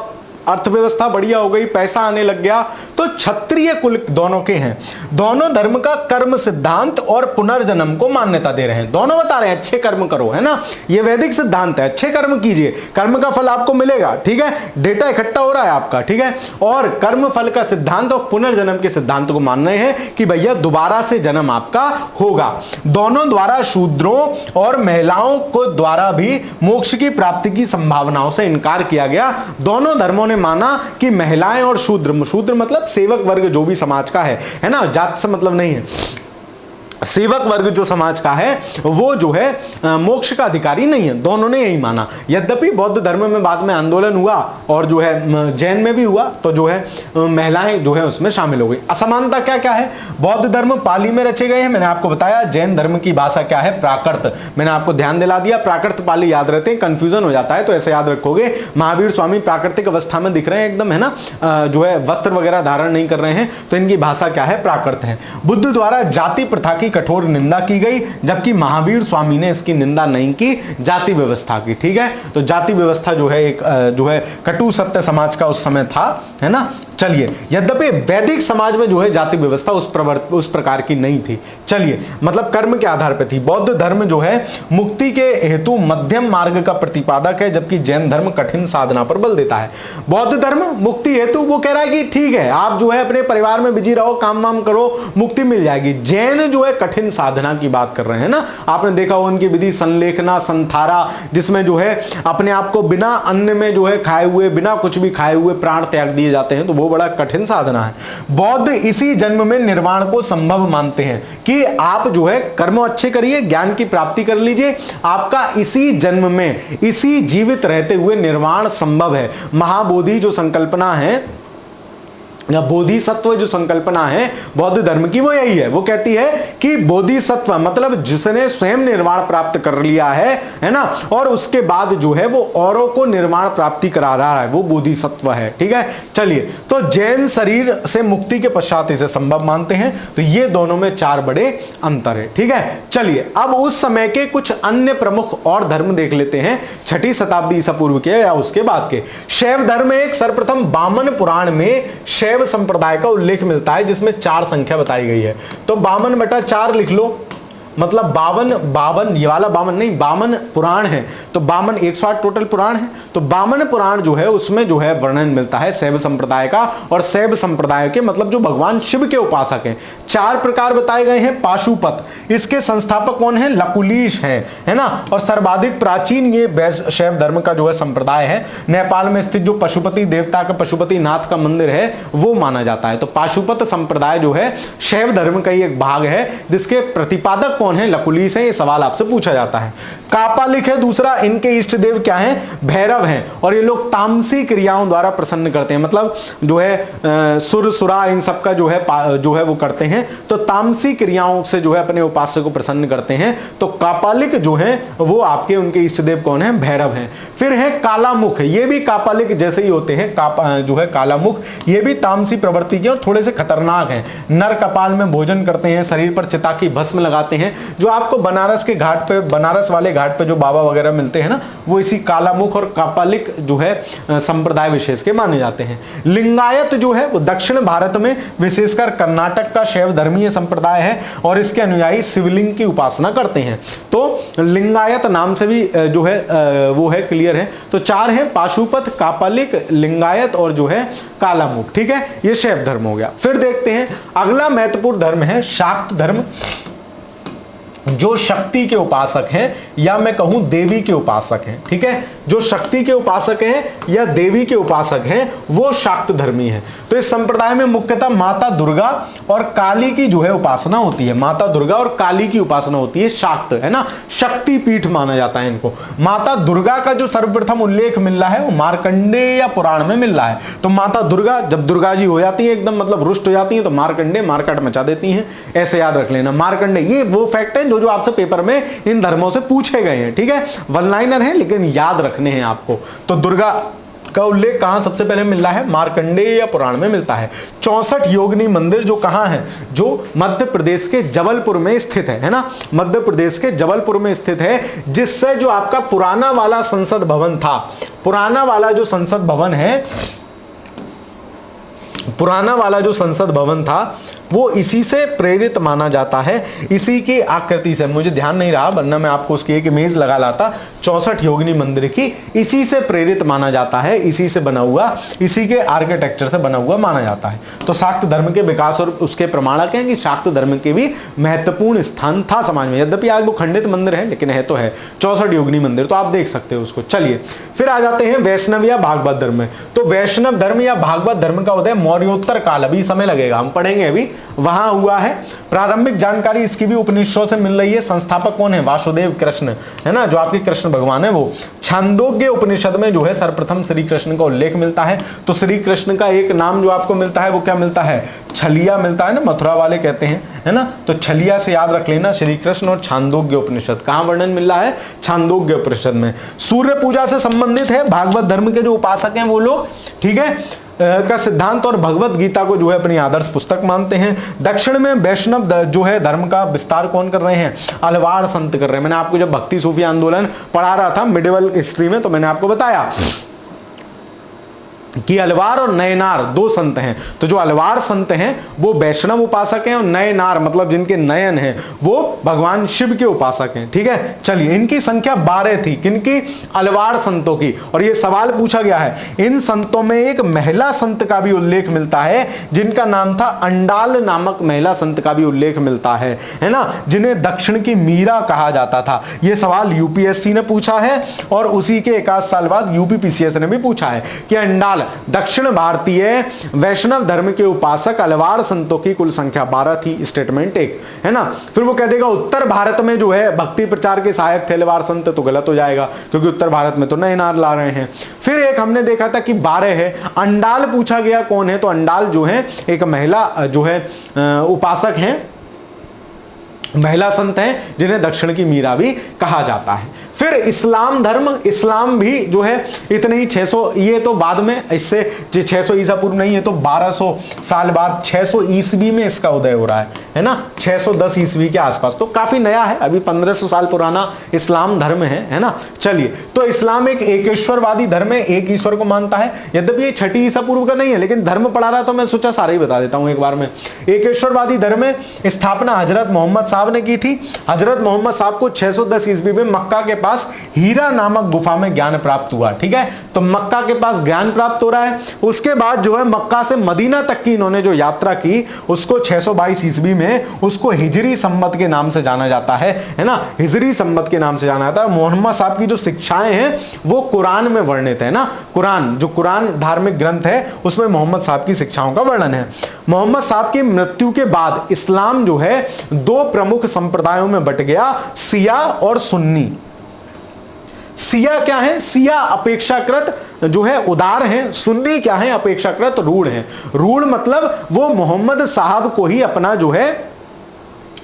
अर्थव्यवस्था बढ़िया हो गई, पैसा आने लग गया, तो क्षत्रिय कुल दोनों के हैं। दोनों धर्म का कर्म सिद्धांत और पुनर्जन्म को मान्यता दे रहे हैं। दोनों बता रहे हैं अच्छे कर्म करो, है ना, ये वैदिक सिद्धांत है, अच्छे कर्म कीजिए, कर्म का फल आपको मिलेगा, ठीक है। डेटा इकट्ठा हो रहा है आपका, ठीक है। और कर्म फल का सिद्धांत और पुनर्जन्म के सिद्धांत को मान रहे हैं कि भैया दोबारा से जन्म आपका होगा। दोनों द्वारा शूद्रों और महिलाओं को द्वारा भी मोक्ष की प्राप्ति की संभावनाओं से इनकार किया गया। दोनों धर्मों माना कि महिलाएं और शूद्र, शूद्र मतलब सेवक वर्ग जो भी समाज का है ना, जात से मतलब नहीं है, सेवक वर्ग जो समाज का है वो जो है मोक्ष का अधिकारी नहीं है। दोनों ने यही माना। यद्यपि बौद्ध धर्म में बाद में आंदोलन हुआ और जो है जैन में भी हुआ, तो जो है महिलाएं जो है उसमें शामिल हो गई। असमानता क्या क्या है? बौद्ध धर्म पाली में रचे गए हैं, मैंने आपको बताया। जैन धर्म की भाषा क्या है? प्राकृत, मैंने आपको ध्यान दिला दिया। प्राकृत पाली याद रहते हैं, कंफ्यूजन हो जाता है, तो ऐसे याद रखोगे। महावीर स्वामी प्राकृतिक अवस्था में दिख रहे हैं एकदम, है ना, जो है वस्त्र वगैरह धारण नहीं कर रहे हैं, तो इनकी भाषा क्या है? प्राकृत है। बुद्ध द्वारा जाति प्रथा की कठोर निंदा की गई, जबकि महावीर स्वामी ने इसकी निंदा नहीं की, जाति व्यवस्था की, ठीक है। तो जाति व्यवस्था जो है एक जो है कटु सत्य समाज का उस समय था, है ना, चलिए, यद्यपि वैदिक समाज में जो है जाति व्यवस्था उस प्रकार की नहीं थी। चलिए, मतलब कर्म के आधार पर थी। बौद्ध धर्म जो है मुक्ति के हेतु मध्यम मार्ग का प्रतिपादक है, जबकि जैन धर्म कठिन साधना पर बल देता है। बौद्ध धर्म मुक्ति हेतु वो कह रहा है कि ठीक है, आप जो है अपने परिवार में बिजी रहो, काम वाम करो, मुक्ति मिल जाएगी। जैन जो है कठिन साधना की बात कर रहे हैं ना। आपने देखा हो उनकी विधि संलेखना, संथारा, जिसमें जो है अपने आप को बिना अन्न में जो है खाए हुए, बिना कुछ भी खाए हुए प्राण त्याग दिए जाते हैं, तो वो बड़ा कठिन साधना है। बौद्ध इसी जन्म में निर्वाण को संभव मानते हैं कि आप जो है कर्म अच्छे करिए, ज्ञान की प्राप्ति कर लीजिए, आपका इसी जन्म में, इसी जीवित रहते हुए निर्वाण संभव है। महाबोधि जो संकल्पना है, बोधिसत्व जो संकल्पना है बौद्ध धर्म की, वो यही है। वो कहती है कि बोधिसत्व मतलब जिसने स्वयं निर्वाण प्राप्त कर लिया है ना, और उसके बाद जो है वो औरों को निर्वाण प्राप्ति करा रहा है, वो बोधिसत्व है। ठीक है, चलिए, तो जैन शरीर से मुक्ति के पश्चात इसे संभव मानते हैं। तो ये दोनों में 4 बड़े अंतर है। ठीक है, चलिए, अब उस समय के कुछ अन्य प्रमुख और धर्म देख लेते हैं, 6वीं शताब्दी ईसा पूर्व के या उसके बाद के। शैव धर्म एक सर्वप्रथम वामन पुराण में शैव संप्रदाय का उल्लेख मिलता है, जिसमें 4 संख्या बताई गई है। तो 52/4 लिख लो, मतलब 52 ये वाला 52 नहीं, 52 पुराण है, तो 52 108 टोटल पुराण है। तो 52 पुराण जो है उसमें जो है वर्णन मिलता है शैव संप्रदाय का, और शैव संप्रदाय के मतलब जो भगवान शिव के उपासक हैं। 4 प्रकार बताए गए हैं। पाशुपत, इसके संस्थापक कौन है? लकुलिश है ना। और सर्वाधिक प्राचीन ये शैव धर्म का जो है संप्रदाय है। नेपाल में स्थित जो पशुपति देवता का, पशुपति नाथ का मंदिर है, वो माना जाता है। तो पाशुपत संप्रदाय जो है शैव धर्म का ही एक भाग है, जिसके प्रतिपादक कौन है? लकुलिश है। ये सवाल आपसे पूछा जाता है। कापालिक है दूसरा, इनके इष्ट देव क्या है? भैरव हैं, और ये लोग तामसी क्रियाओं द्वारा प्रसन्न करते हैं, मतलब जो है सुर सुरा इन सब का जो है वो करते हैं, तो तामसी क्रियाओं से जो है अपने उपास्य को प्रसन्न करते हैं। तो कापालिक जो है वो आपके उनके इष्ट देव कौन है? भैरव हैं। फिर है कालामुख, ये भी कापालिक जैसे ही होते हैं। जो है कालामुख, ये भी तामसी प्रवृत्ति के और थोड़े से खतरनाक हैं। नर कपाल में भोजन करते हैं, शरीर पर चिता की भस्म लगाते हैं। जो आपको बनारस के घाट पे, बनारस वाले घाट पे जो बाबा वगैरह मिलते हैं ना, वो इसी कालामुख और कापालिक जो है संप्रदाय विशेष के माने जाते हैं। लिंगायत जो है वो दक्षिण भारत में विशेषकर कर्नाटक का शैव धर्मीय संप्रदाय है, और इसके अनुयायी शिवलिंग की उपासना करते हैं। तो लिंगायत नाम से भी जो है वो है क्लियर है। तो 4 है, पाशुपत, कापालिक, लिंगायत और जो है कालामुख। ठीक है, ये शैव धर्म हो गया। फिर देखते हैं अगला महत्वपूर्ण धर्म है शाक्त धर्म, जो शक्ति के उपासक हैं, या मैं कहूं देवी के उपासक हैं। ठीक है, जो शक्ति के उपासक हैं या देवी के उपासक हैं, वो शाक्त धर्मी हैं। तो इस संप्रदाय में मुख्यतः माता दुर्गा और काली की जो है उपासना होती है। माता दुर्गा और काली की उपासना होती है, शाक्त है ना, शक्ति पीठ माना जाता है इनको। माता दुर्गा का जो सर्वप्रथम उल्लेख मिल रहा है वो मार्कंडेय या पुराण में मिल रहा है। तो माता दुर्गा जब दुर्गा जी हो जाती है एकदम मतलब रुष्ट हो जाती है, तो मार्कंडे मारकाट मचा देती हैं, ऐसे याद रख लेना। मार्कंडे ये वो फैक्ट है जो आपसे पेपर में इन धर्मों से पूछे गए हैं। ठीक है, वन लाइनर है लेकिन याद रखने हैं आपको। तो दुर्गा का उल्लेख कहां सबसे पहले मिल रहा है? मार्कंडेय या पुराण में मिलता है। 64 योगिनी मंदिर जो कहां है? जो मध्य प्रदेश के जबलपुर में स्थित है ना, मध्य प्रदेश के जबलपुर में स्थित है, जिससे जो आपका पुराना वाला संसद भवन था, पुराना वाला जो संसद भवन है, पुराना वाला जो संसद भवन था वो इसी से प्रेरित माना जाता है। इसी की आकृति से, मुझे ध्यान नहीं रहा वरना मैं आपको उसकी एक इमेज लगा लाता, 64 योगिनी मंदिर की इसी से प्रेरित माना जाता है, इसी से बना हुआ, इसी के आर्किटेक्चर से बना हुआ माना जाता है। तो शाक्त धर्म के विकास और उसके प्रमाणक हैं कि शाक्त धर्म के भी महत्वपूर्ण स्थान था समाज में। यद्यपि आज वो खंडित मंदिर है लेकिन है तो है 64 योगिनी मंदिर, तो आप देख सकते हो उसको। चलिए फिर आ जाते हैं वैष्णव या भागवत धर्म में। तो वैष्णव धर्म या भागवत धर्म का उदय मौर्योत्तर काल, अभी समय लगेगा, हम पढ़ेंगे अभी, वहां हुआ है। प्रारंभिक जानकारी इसकी भी उपनिषदों से मिल रही है। संस्थापक कौन है? वासुदेव कृष्ण है ना, जो आपके कृष्ण भगवान है वो। छांदोग्य उपनिषद में जो है सर्वप्रथम श्री कृष्ण का उल्लेख मिलता है। तो श्री कृष्ण का एक नाम जो आपको मिलता है वो क्या मिलता है? छलिया मिलता है ना, मथुरा वाले कहते हैं है ना। तो छलिया से याद रख लेना श्री कृष्ण। और छांदोग्य उपनिषद कहां वर्णन मिल रहा है? छांदोग्य उपनिषद में। सूर्य पूजा से संबंधित है भागवत धर्म के जो उपासक हैं वो लोग, ठीक है, का सिद्धांत और भगवत गीता को जो है अपनी आदर्श पुस्तक मानते हैं। दक्षिण में वैष्णव जो है धर्म का विस्तार कौन कर रहे हैं? अलवार संत कर रहे हैं। मैंने आपको जब भक्ति सूफी आंदोलन पढ़ा रहा था मिडिवल हिस्ट्री में, तो मैंने आपको बताया कि अलवार और नयनार दो संत हैं। तो जो अलवार संत हैं वो वैष्णव उपासक हैं और नयनार मतलब जिनके नयन हैं वो भगवान शिव के उपासक हैं। ठीक है, चलिए इनकी संख्या 12 थी, किनकी? अलवार संतों की। और ये सवाल पूछा गया है, इन संतों में एक महिला संत का भी उल्लेख मिलता है जिनका नाम था अंडाल नामक महिला संत का भी उल्लेख मिलता है ना, जिन्हें दक्षिण की मीरा कहा जाता था। यह सवाल यूपीएससी ने पूछा है और उसी के एक आध साल बाद यूपीपीसीएस ने भी पूछा है कि अंडाल दक्षिण भारतीय वैष्णव धर्म के उपासक अलवार संतों की कुल संख्या 12 थी। स्टेटमेंट 1 है ना। फिर वो कह देगा उत्तर भारत में जो है भक्ति प्रचार के सहायक थे अलवार संत, तो गलत हो जाएगा क्योंकि उत्तर भारत में तो नयनार ला रहे हैं। फिर एक हमने देखा था कि 12 है। अंडाल पूछा गया कौन है, तो अंडाल जो है एक महिला जो है उपासक हैं, महिला संत हैं जिन्हें दक्षिण की मीरा भी कहा जाता है। फिर इस्लाम धर्म, इस्लाम भी जो है इतने ही 600, ये तो बाद में, इससे 600 ईसा पूर्व नहीं है तो 1200 साल बाद 600 ईस्वी में इसका उदय हो रहा है ना, 610 ईस्वी के आसपास, तो काफी नया है, अभी 1500 साल पुराना इस्लाम धर्म है ना। चलिए, तो इस्लाम एक एकेश्वरवादी धर्म है, एक ईश्वर को मानता है। यद्यपि ये 6 ईसा पूर्व का नहीं है लेकिन धर्म पढ़ा रहा तो मैं सोचा सारा ही बता देता हूं एक बार में। एकेश्वरवादी धर्म में स्थापना हजरत मोहम्मद साहब ने की थी। हजरत मोहम्मद साहब को 610 ईस्वी में मक्का के पास हीरा नामक गुफा में ज्ञान प्राप्त हुआ। ठीक है, तो मक्का के पास ज्ञान प्राप्त हो रहा है। उसके बाद जो है मक्का से मदीना तक की इन्होंने जो यात्रा की उसको 622 ईस्वी में उसको हिजरी संवत के नाम से जाना जाता है ना, हिजरी संवत के नाम से जाना जाता है। मोहम्मद साहब की जो शिक्षाएं हैं वो कुरान में वर्णित है ना, कुरान जो कुरान धार्मिक ग्रंथ है उसमें मोहम्मद साहब की शिक्षाओं का वर्णन है। मोहम्मद साहब की मृत्यु के बाद इस्लाम जो है 2 प्रमुख संप्रदायों में बट गया, सिया और सुन्नी। सिया क्या है? सिया अपेक्षाकृत जो है उदार हैं, सुन्नी क्या है? अपेक्षाकृत रूढ़ हैं। रूढ़ मतलब वो मोहम्मद साहब को ही अपना जो है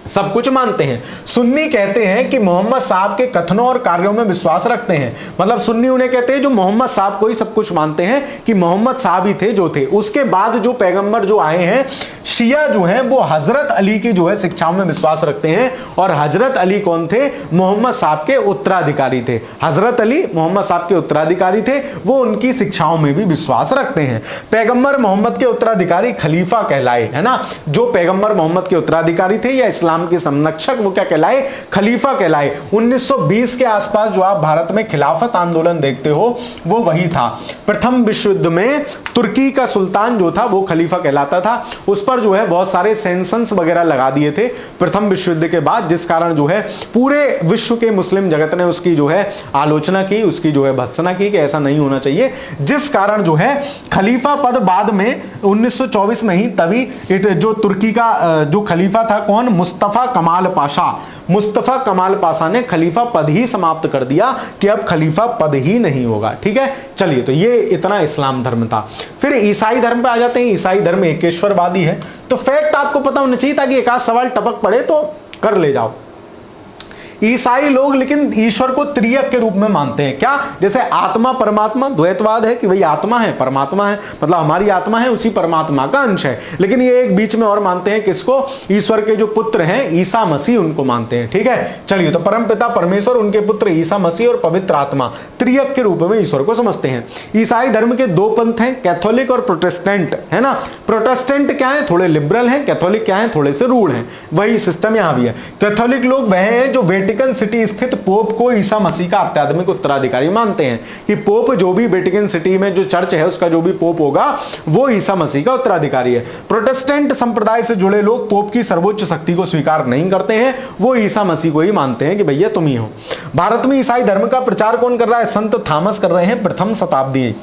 सब कुछ मानते हैं। सुन्नी कहते हैं कि मोहम्मद साहब के कथनों और कार्यों में विश्वास रखते हैं। मतलब सुन्नी उन्हें कहते हैं जो मोहम्मद साहब को ही सब कुछ मानते हैं कि मोहम्मद साहब ही थे जो थे। उसके बाद जो पैगंबर जो आए हैं, शिया जो हैं वो हजरत अली की जो है शिक्षाओं में विश्वास रखते हैं। और हजरत अली कौन थे? मोहम्मद साहब के उत्तराधिकारी थे। हजरत अली मोहम्मद साहब के उत्तराधिकारी थे, वो उनकी शिक्षाओं में भी विश्वास रखते हैं। पैगंबर मोहम्मद के उत्तराधिकारी खलीफा कहलाए, है ना। जो पैगंबर मोहम्मद के उत्तराधिकारी थे या इस्लाम के संरक्षक, वो क्या कहलाए? खलीफा कहलाए। 1920 के आसपास जो आप भारत में खिलाफत आंदोलन देखते हो वो वही था। प्रथम विश्व युद्ध में तुर्की का सुल्तान जो था वो खलीफा कहलाता था। उस पर जो है बहुत सारे सेंसन्स वगैरह लगा दिए थे प्रथम विश्व युद्ध के बाद, जिस कारण जो है पूरे विश्व के मुस्लिम जगत ने उसकी जो है आलोचना की, उसकी जो है भत्सना की कि ऐसा नहीं होना चाहिए। जिस कारण जो है खलीफा पद बाद में 1924 में ही तभी जो तुर्की का जो खलीफा था, कौन? मुस्तफा कमाल पाशा। मुस्तफा कमाल पाशा ने खलीफा पद ही समाप्त कर दिया कि अब खलीफा पद ही नहीं होगा। ठीक है, चलिए, तो ये इतना इस्लाम धर्म था। फिर ईसाई धर्म पे आ जाते हैं। ईसाई धर्म एकेश्वरवादी है। तो फैक्ट आपको पता होना चाहिए ताकि एक आध सवाल टपक पड़े तो कर ले जाओ। ईसाई लोग लेकिन ईश्वर को त्रियक के रूप में मानते हैं। क्या? जैसे आत्मा परमात्मा, द्वैतवाद है कि भाई आत्मा है परमात्मा है, मतलब हमारी आत्मा है उसी परमात्मा का अंश है। लेकिन ये एक बीच में और मानते हैं किसको? ईश्वर के जो पुत्र हैं ईसा मसीह, उनको मानते हैं। ठीक है, चलिए, तो परमपिता परमेश्वर, उनके पुत्र ईसा मसीह और पवित्र आत्मा, त्रियक के रूप में ईश्वर को समझते हैं। ईसाई धर्म के 2 पंथ हैं, कैथोलिक और प्रोटेस्टेंट, है ना। प्रोटेस्टेंट क्या है? थोड़े लिबरल हैं। कैथोलिक क्या है? थोड़े से रूढ़ हैं। वही सिस्टम यहां भी है। कैथोलिक लोग वह हैं जो वेटिकन सिटी स्थित पोप को ईसा मसीह का आध्यात्मिक उत्तराधिकारी मानते हैं कि पोप जो भी वेटिकन सिटी में जो चर्च है उसका जो भी पोप होगा वो ईसा मसीह का उत्तराधिकारी है। प्रोटेस्टेंट संप्रदाय से जुड़े लोग पोप की सर्वोच्च शक्ति को स्वीकार नहीं करते हैं, वो ईसा मसीह को ही मानते हैं कि भैया तुम ही हो। भारत में ईसाई धर्म का प्रचार कौन कर रहा है? संत थॉमस कर रहे हैं, प्रथम शताब्दी,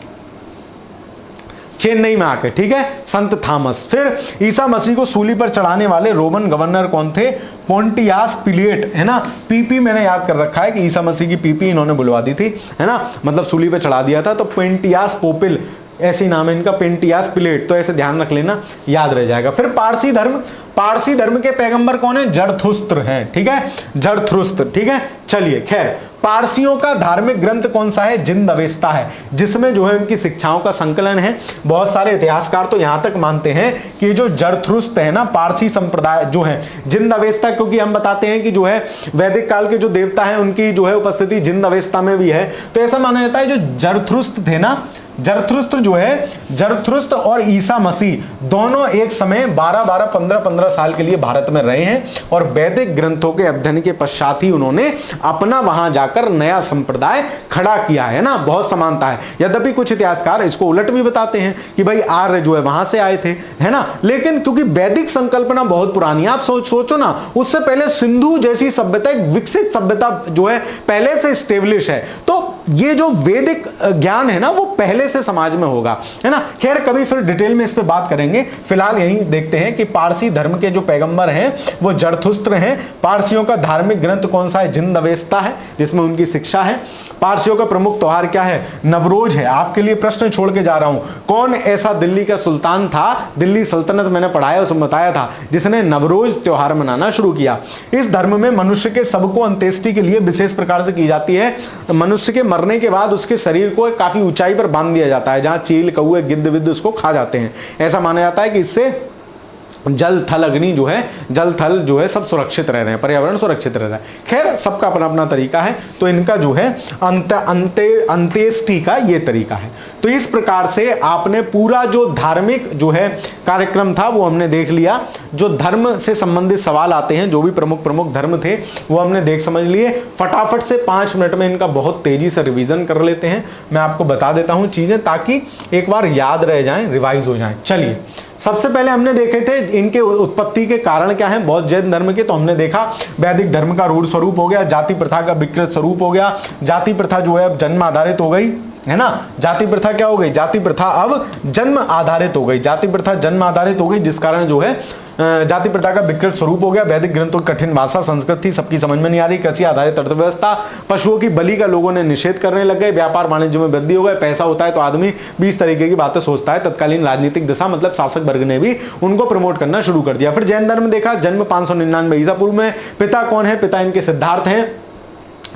चेन्नई में आके। ठीक है, संत थॉमस। फिर ईसा मसीह को सूली पर चढ़ाने वाले रोमन गवर्नर कौन थे? पोंटियास पिलेट, है ना। पीपी मैंने याद कर रखा है कि ईसा मसीह की पीपी इन्होंने बुलवा दी थी, है ना, मतलब सूली पे चढ़ा दिया था। तो पेंटियास पोपिल ऐसे नाम है इनका, पेंटियास पिलेट, तो ऐसे ध्यान रख लेना, याद रह जाएगा। फिर पारसी धर्म के पैगंबर कौन है? जरथुस्त्र हैं। ठीक है, जरथुस्त्र। ठीक है, चलिए खैर, पारसियों का धार्मिक ग्रंथ कौन सा है? जिंद अवेस्ता है, जिसमें जो है उनकी शिक्षाओं का संकलन है। बहुत सारे इतिहासकार तो यहां तक मानते हैं कि जो जरथुस्त्र है ना, पारसी संप्रदाय जो है, जिंद अवेस्ता, क्योंकि हम बताते हैं कि जो है वैदिक काल के जो देवता हैं उनकी जो है उपस्थिति जिंद अवेस्ता में भी है, तो ऐसा माना जाता है जो जरथुस्त्र थे ना, जरथुस्त्र जो है, जरथुस्त्र और ईसा मसीह दोनों एक समय 12-12, 15-15 साल के लिए भारत में रहे हैं और वैदिक ग्रंथों के अध्ययन के पश्चात ही उन्होंने अपना वहां जाकर नया संप्रदाय खड़ा किया है ना। बहुत समानता है, यद्यपि कुछ इतिहासकार इसको उलट भी बताते हैं कि भाई आर्य जो है वहां से आए थे, है ना। लेकिन क्योंकि वैदिक संकल्पना बहुत पुरानी है, आप सोचो ना, उससे पहले सिंधु जैसी सभ्यता, एक विकसित सभ्यता जो है पहले से स्टेब्लिश है, तो ये जो वैदिक ज्ञान है ना वो पहले से समाज में होगा, है ना। खैर कभी फिर डिटेल में इस पे बात करेंगे, फिलहाल यही देखते हैं कि पारसी धर्म के जो पैगंबर हैं वो जरथुस्त्र हैं। पारसियों का धार्मिक ग्रंथ कौन सा है? जिंद अवेस्ता है, जिसमें उनकी शिक्षा है। पारसियों का प्रमुख त्योहार क्या है? नवरोज है। आपके लिए प्रश्न छोड़ के जा रहा हूं, कौन ऐसा दिल्ली का सुल्तान था, दिल्ली सल्तनत मैंने पढ़ाया उसमें बताया था, जिसने नवरोज त्योहार मनाना शुरू किया। इस धर्म में मनुष्य के सबको अंत्येष्टि के लिए विशेष प्रकार से की जाती है। मनुष्य के मरने के बाद उसके शरीर को काफी ऊंचाई पर बांध दिया जाता है, जहां चील, कौए, गिद्ध विद्ध उसको खा जाते हैं। ऐसा माना जाता है कि इससे जल थल अग्नि जो है, जल थल जो है सब सुरक्षित रह रहे हैं, पर्यावरण सुरक्षित रह रहा है। खैर सबका अपना अपना तरीका है, तो इनका जो है अंत्येष्टि का ये तरीका है। तो इस प्रकार से आपने पूरा जो धार्मिक जो है कार्यक्रम था वो हमने देख लिया। जो धर्म से संबंधित सवाल आते हैं, जो भी प्रमुख प्रमुख धर्म थे वो हमने देख समझ लिए। फटाफट से 5 मिनट में इनका बहुत तेजी से रिवीजन कर लेते हैं। मैं आपको बता देता हूं चीजें, ताकि एक बार याद रह जाएं, रिवाइज हो जाएं। चलिए, सबसे पहले हमने देखे थे इनके उत्पत्ति के कारण क्या है बौद्ध जैन धर्म के, तो हमने देखा वैदिक धर्म का रूढ़ स्वरूप हो गया, जाति प्रथा का विकृत स्वरूप हो गया। जाति प्रथा जो है अब जन्म आधारित हो गई, है ना। जाति प्रथा क्या हो गई? जाति प्रथा अब जन्म आधारित हो गई, जाति प्रथा जन्म आधारित हो गई, जिस कारण जो है जाति प्रथा का विकृत स्वरूप हो गया। वैदिक ग्रंथों की कठिन भाषा, संस्कृत थी, सबकी समझ में नहीं आ रही। कृषि आधारित अर्थव्यवस्था, पशुओं की बलि का लोगों ने निषेध करने लग गए। व्यापार वाणिज्य में वृद्धि हो गए। पैसा होता है तो आदमी 20 तरीके की बातें सोचता है। तत्कालीन राजनीतिक दशा मतलब शासक वर्ग ने भी उनको प्रमोट करना शुरू कर दिया। फिर जैन धर्म देखा, जन्म 599 ईसा पूर्व में। पिता कौन है? पिता इनके सिद्धार्थ हैं,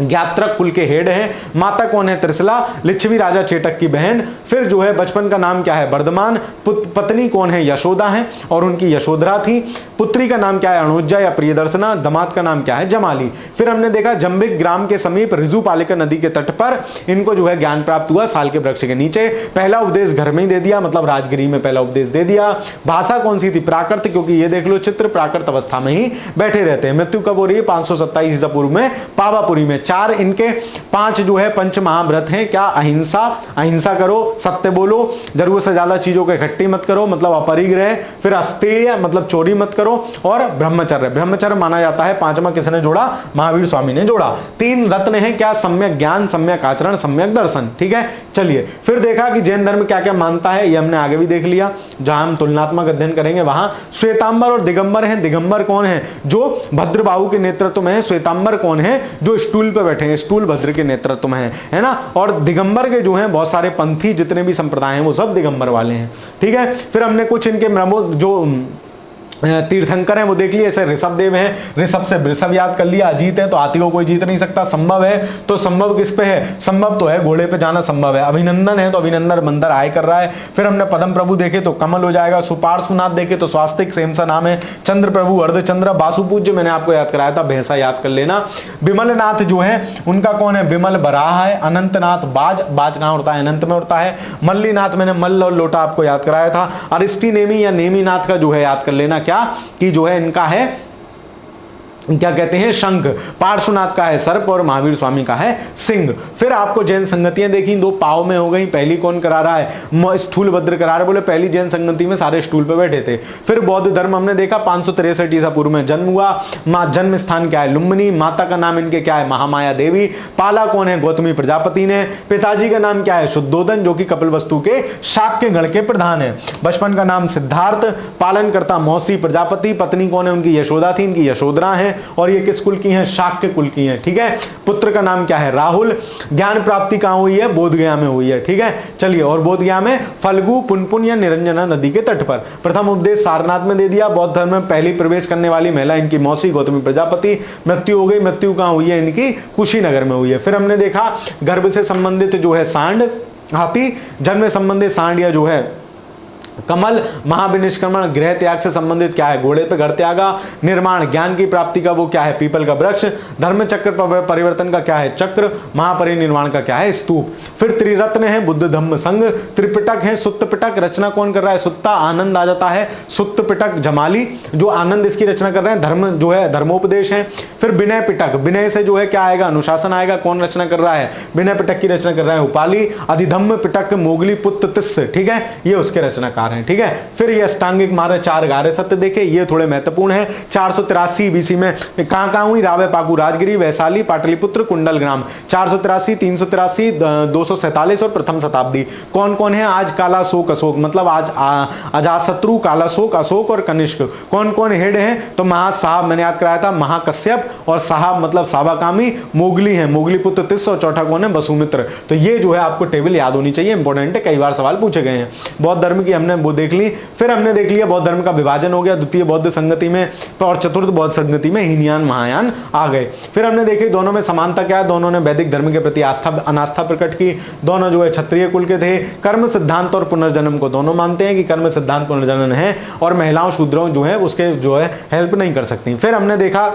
ज्ञात्रक कुल के हेड हैं। माता कौन है? त्रिशला, लिच्छवी राजा चेटक की बहन। फिर जो है बचपन का नाम क्या है? वर्धमान। पत्नी कौन है? यशोदा है और उनकी यशोधरा थी। पुत्री का नाम क्या है? अणुजा या प्रियदर्शना। दामाद का नाम क्या है? जमाली। फिर हमने देखा जंबिक ग्राम के समीप ऋजुपालिका नदी के तट पर इनको जो है ज्ञान प्राप्त हुआ, साल के वृक्ष के नीचे। पहला उपदेश घर में ही दे दिया, मतलब राजगिरी में पहला उपदेश दे दिया। भाषा कौन सी थी? प्राकृत, क्योंकि ये देख लो चित्र प्राकृत अवस्था में ही बैठे रहते हैं। मृत्यु कब हो रही है? 527 ईसा पूर्व में पावापुरी में। 4 इनके 5 जो है पंच महाव्रत हैं। क्या? अहिंसा, अहिंसा करो, सत्य बोलो, जरूरत से ज्यादा चीजों को इकट्ठी मत करो, मतलब अपरिग्रह। फिर अस्तेय, मतलब चोरी मत करो, और ब्रह्मचर्य। ब्रह्मचर्य माना जाता है 5वां किसने जोड़ा? महावीर स्वामी ने जोड़ा। 3 रत्न हैं। क्या? सम्यक ज्ञान, सम्यक आचरण, सम्यक दर्शन। ठीक है, चलिए फिर देखा कि जैन धर्म क्या क्या मानता है, ये हमने आगे भी देख लिया। जहां हम तुलनात्मक अध्ययन करेंगे वहां श्वेतांबर और दिगंबर हैं। दिगंबर कौन है? जो भद्रबाहु के नेतृत्व में है। श्वेतांबर कौन है? जो स्टूल पे बैठे हैं, स्टूल भद्र के नेतृत्व में है ना। और दिगंबर के जो हैं बहुत सारे पंथी, जितने भी संप्रदाय हैं वो सब दिगंबर वाले हैं। ठीक है, फिर हमने कुछ इनके जो तीर्थंकर हैं वो देख लिए। ऐसे ऋषभ देव हैं, ऋषभ से वृषभ याद कर लिया। अजीत है तो हाथी को कोई जीत नहीं सकता। संभव है तो संभव किस पे है? संभव तो है घोड़े पे जाना संभव है। अभिनंदन है तो अभिनंदन बंदर आय कर रहा है। फिर हमने पदम प्रभु देखे तो कमल हो जाएगा। सुपार्श्वनाथ देखे तो स्वास्तिक, सेम सा नाम है। चंद्र प्रभु, अर्धचंद्र। बासुपूज्य मैंने आपको याद कराया था, भैंसा याद कर लेना। विमलनाथ जो है उनका कौन है? विमल बराह है। अनंतनाथ बाज, बाज कहां उड़ता है? अनंत में उड़ता है। मल्लीनाथ मैंने मल्ल और लोटा आपको याद कराया था। अरिष्टि नेमी या नेमीनाथ का जो है याद कर लेना, कि जो है इनका है क्या कहते हैं? शंख। पार्श्वनाथ का है सर्प और महावीर स्वामी का है सिंह। फिर आपको जैन संगतियां देखी, 2 पाव में हो गई। पहली कौन करा रहा है? स्थूल भद्र करा रहे, बोले पहली जैन संगति में सारे स्टूल पे बैठे थे। फिर बौद्ध धर्म हमने देखा 563 ईसा पूर्व में जन्म हुआ। जन्म स्थान क्या है? लुम्बिनी। माता का नाम इनके क्या है? महामाया देवी। पाला कौन है? गौतमी प्रजापति ने। पिताजी का नाम क्या है? शुद्धोदन, जो कि कपिलवस्तु के शाक्य गण के प्रधान है। बचपन का नाम सिद्धार्थ। पालन करता मौसी प्रजापति। पत्नी कौन है उनकी? यशोदा थी, इनकी यशोधरा है। और ये किस कुल की हैं? शाक्य कुल की हैं, ठीक है। पुत्र का नाम क्या है? राहुल। ज्ञान प्राप्ति कहां हुई है? बोधगया में हुई है, ठीक है। चलिए, और बोधगया में फल्गु, पुनपुन या निरंजना नदी के तट पर। प्रथम उपदेश सारनाथ में दे दिया। बौद्ध धर्म में पहली प्रवेश करने वाली महिला इनकी मौसी गौतमी प्रजापति। मृत्यु हो गई, मृत्यु कहां हुई है इनकी? कुशीनगर में हुई है। फिर हमने देखा गर्भ से संबंधित जो है सांड, हाथी। जन्म से संबंधित सांड या जो है कमल। महाविनिष्क्रमण गृह त्याग से संबंधित क्या है? घोड़े पे घर त्यागा। निर्माण ज्ञान की प्राप्ति का वो क्या है? पीपल का वृक्ष। धर्म चक्र परिवर्तन का क्या है? चक्र। महापरिनिर्वाण का क्या है? स्तूप। फिर त्रिरत्न है बुद्ध धम्म संघ। त्रिपिटक है सुत्त पिटक। रचना कौन कर रहा है? सुत्ता। आनंद आ जाता है। सुत्त पिटक जमाली जो आनंद इसकी रचना कर रहे हैं। धर्म जो है धर्मोपदेश है। फिर विनय पिटक, विनय से जो है क्या आएगा? अनुशासन आएगा। कौन रचना कर रहा है? विनय पिटक की रचना कर रहा है उपाली। अधिधम्म पिटक मोगली पुत्र तिस्स, ठीक है, ये उसके रचनाकार हैं, ठीक है। फिर ये अष्टांगिक मार्ग 4 गारे सत्य देखे, ये थोड़े महत्वपूर्ण है। 483 बीसी में कहां हुई? रावे पाकू राजगिरी, वैशाली, पाटलिपुत्र, कुंडलग्राम। 483, 383, 247 और प्रथम शताब्दी। कौन कौन है? आज कालाशोक अशोक, मतलब आज अजातशत्रु, कालाशोक, अशोक और कनिष्क। कौन कौन हेड हैं? तो महासाहब मैंने याद कराया था, महाकश्यप, और साहब मतलब साबाकामी। मोगली है, मोगली पुत्र तिस्स, और चौथा कौन है? वसुमित्र। तो ये जो है आपको टेबल याद होनी चाहिए, इंपॉर्टेंट है, कई बार सवाल पूछे गए हैं। बौद्ध धर्म की हमने वो देख ली। फिर हमने देख लिया बौद्ध धर्म का विभाजन हो गया, द्वितीय बौद्ध संगति में और चतुर्थ बौद्ध संगति में हीनयान महायान आ गए। फिर हमने देखी दोनों में समानता क्या है? दोनों ने वैदिक धर्म के प्रति आस्था अनास्था प्रकट की। दोनों जो है क्षत्रिय कुल के थे। कर्म सिद्धांत और पुनर्जन्म को दोनों मानते हैं कि कर्म सिद्धांत पुनर्जन्म है, और महिलाओं शूद्रों जो है उसके जो है हेल्प नहीं कर सकती। फिर हमने देखा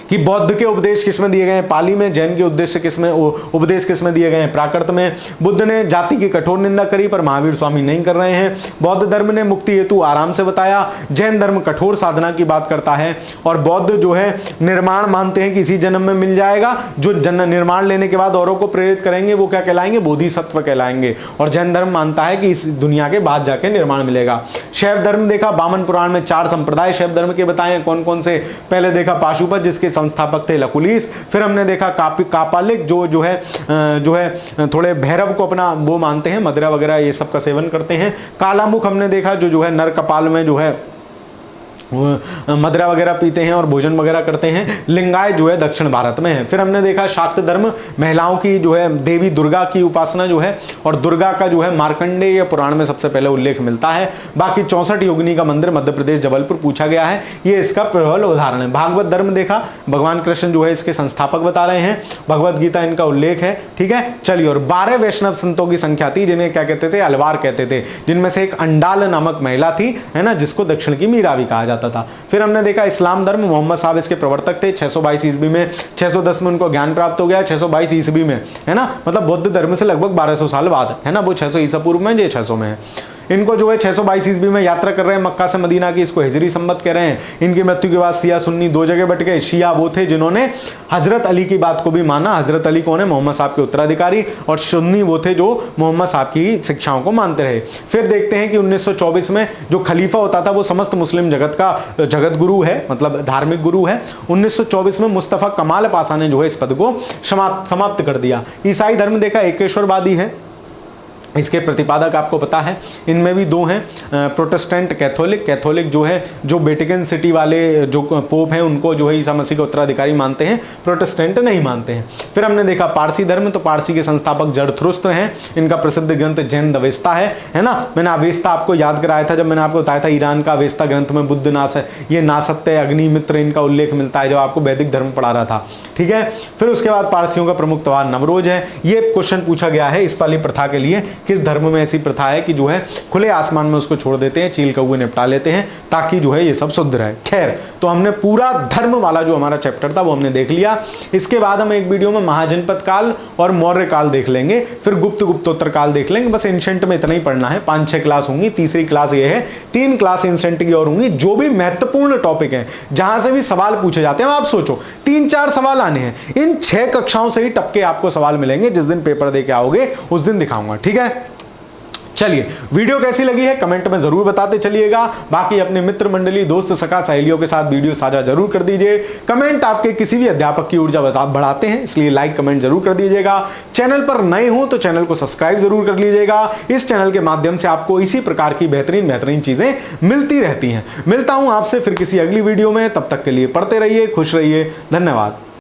कि बौद्ध के उपदेश किसमें दिए गए हैं? पाली में। जैन के उद्देश्य किसमें उपदेश किसमें दिए गए हैं? प्राकृत में। बुद्ध ने जाति की कठोर निंदा करी, पर महावीर स्वामी नहीं कर रहे हैं। बौद्ध धर्म ने मुक्ति हेतु आराम से बताया। जैन धर्म कठोर साधना की बात करता है, और बौद्ध जो है निर्माण मानते हैं कि इसी जन्म में मिल जाएगा। जो जन्म निर्माण लेने के बाद औरों को प्रेरित करेंगे वो क्या कहलाएंगे? बोधिसत्व कहलाएंगे। और जैन धर्म मानता है कि इस दुनिया के बाद जाके निर्माण मिलेगा। शैव धर्म देखा, वामन पुराण में 4 संप्रदाय शैव धर्म के बताए हैं। कौन कौन से? पहले देखा पाशुपत, जिसके संस्थापक थे लकुलिस। फिर हमने देखा कापालिक जो है थोड़े भैरव को अपना वो मानते हैं, मदिरा वगैरह ये सब का सेवन करते हैं। कालामुख हमने देखा जो है नर कपाल में जो है मदिरा वगैरह पीते हैं और भोजन वगैरह करते हैं। लिंगायत जो है दक्षिण भारत में है। फिर हमने देखा शाक्त धर्म, महिलाओं की जो है देवी दुर्गा की उपासना जो है, और दुर्गा का जो है मार्कंडेय पुराण में सबसे पहले उल्लेख मिलता है। बाकी 64 योगिनी का मंदिर मध्य प्रदेश जबलपुर पूछा गया है, ये इसका प्रबल उदाहरण है। भागवत धर्म देखा, भगवान कृष्ण जो है इसके संस्थापक बता रहे हैं। भगवत गीता इनका उल्लेख है, ठीक है। चलिए, और 12 वैष्णव संतों की संख्या थी, जिन्हें क्या कहते थे? अलवार कहते थे, जिनमें से एक अंडाल नामक महिला थी, है ना, जिसको दक्षिण की मीरा भी कहा जाता था। फिर हमने देखा इस्लाम धर्म, मोहम्मद साहब इसके प्रवर्तक थे। 622 ईस्वी में, 610 में उनको ज्ञान प्राप्त हो गया, 622 ईस्वी में, है ना, मतलब बौद्ध धर्म से लगभग 1200 साल बाद, है ना, वो 600 ईसा पूर्व में, ये 600 में है। इनको जो है 622 ईस्वी में यात्रा कर रहे हैं मक्का से मदीना की, इसको हिजरी संवत कह रहे हैं। इनकी मृत्यु के बाद शिया सुन्नी 2 जगह बट गए। शिया वो थे जिन्होंने हजरत अली की बात को भी माना, हजरत अली कौन है? मोहम्मद साहब के उत्तराधिकारी। और सुन्नी वो थे जो मोहम्मद साहब की शिक्षाओं को मानते रहे। फिर देखते हैं कि 1924 में जो खलीफा होता था वो समस्त मुस्लिम जगत का जगत गुरु है, मतलब धार्मिक गुरु है। 1924 में मुस्तफा कमाल पाशा ने जो है इस पद को समाप्त कर दिया। ईसाई धर्म देखा, एकेश्वरवादी है, इसके प्रतिपादक आपको पता है। इनमें भी 2 हैं, प्रोटेस्टेंट कैथोलिक। कैथोलिक जो है जो वेटिकन सिटी वाले जो पोप हैं उनको जो है ईसा मसीह के उत्तराधिकारी मानते हैं, प्रोटेस्टेंट नहीं मानते हैं। फिर हमने देखा पारसी धर्म, तो पारसी के संस्थापक जरथुस्त्र हैं। इनका प्रसिद्ध ग्रंथ जैन अवेस्ता है ना। मैंने अवेस्ता आपको याद कराया था जब मैंने आपको बताया था ईरान का अवेस्ता ग्रंथ में बुद्ध नाश है, ये नासत्य अग्निमित्र इनका उल्लेख मिलता है जब आपको वैदिक धर्म पढ़ा रहा था, ठीक है। फिर उसके बाद पारसियों का प्रमुख त्योहार नवरोज है। ये क्वेश्चन पूछा गया है इस वाली प्रथा के लिए, किस धर्म में ऐसी प्रथा है कि जो है खुले आसमान में उसको छोड़ देते हैं, चील कौवे निपटा लेते हैं ताकि जो है ये सब शुद्ध रहे। खैर, तो हमने पूरा धर्म वाला जो हमारा चैप्टर था वो हमने देख लिया। इसके बाद हम एक वीडियो में महाजनपद काल और मौर्य काल देख लेंगे, फिर गुप्तोत्तर काल देख लेंगे। बस एंशिएंट में इतना ही पढ़ना है, 5-6 क्लास होंगी। तीसरी क्लास ये है, 3 क्लास एंशिएंट की और होंगी। जो भी महत्वपूर्ण टॉपिक है, जहां से भी सवाल पूछे जाते हैं, आप सोचो 3-4 सवाल आने हैं, इन 6 कक्षाओं से ही टपके आपको सवाल मिलेंगे। जिस दिन पेपर दे के आओगे उस दिन दिखाऊंगा, ठीक है। चलिए, वीडियो कैसी लगी है कमेंट में जरूर बताते चलिएगा। बाकी अपने मित्र मंडली, दोस्त, सखा, सहेलियों के साथ वीडियो साझा जरूर कर दीजिए। कमेंट आपके किसी भी अध्यापक की ऊर्जा बढ़ाते हैं, इसलिए लाइक कमेंट जरूर कर दीजिएगा। चैनल पर नए हो तो चैनल को सब्सक्राइब जरूर कर लीजिएगा। इस चैनल के माध्यम से आपको इसी प्रकार की बेहतरीन चीजें मिलती रहती हैं। मिलता हूं आपसे फिर किसी अगली वीडियो में, तब तक के लिए पढ़ते रहिए, खुश रहिए, धन्यवाद।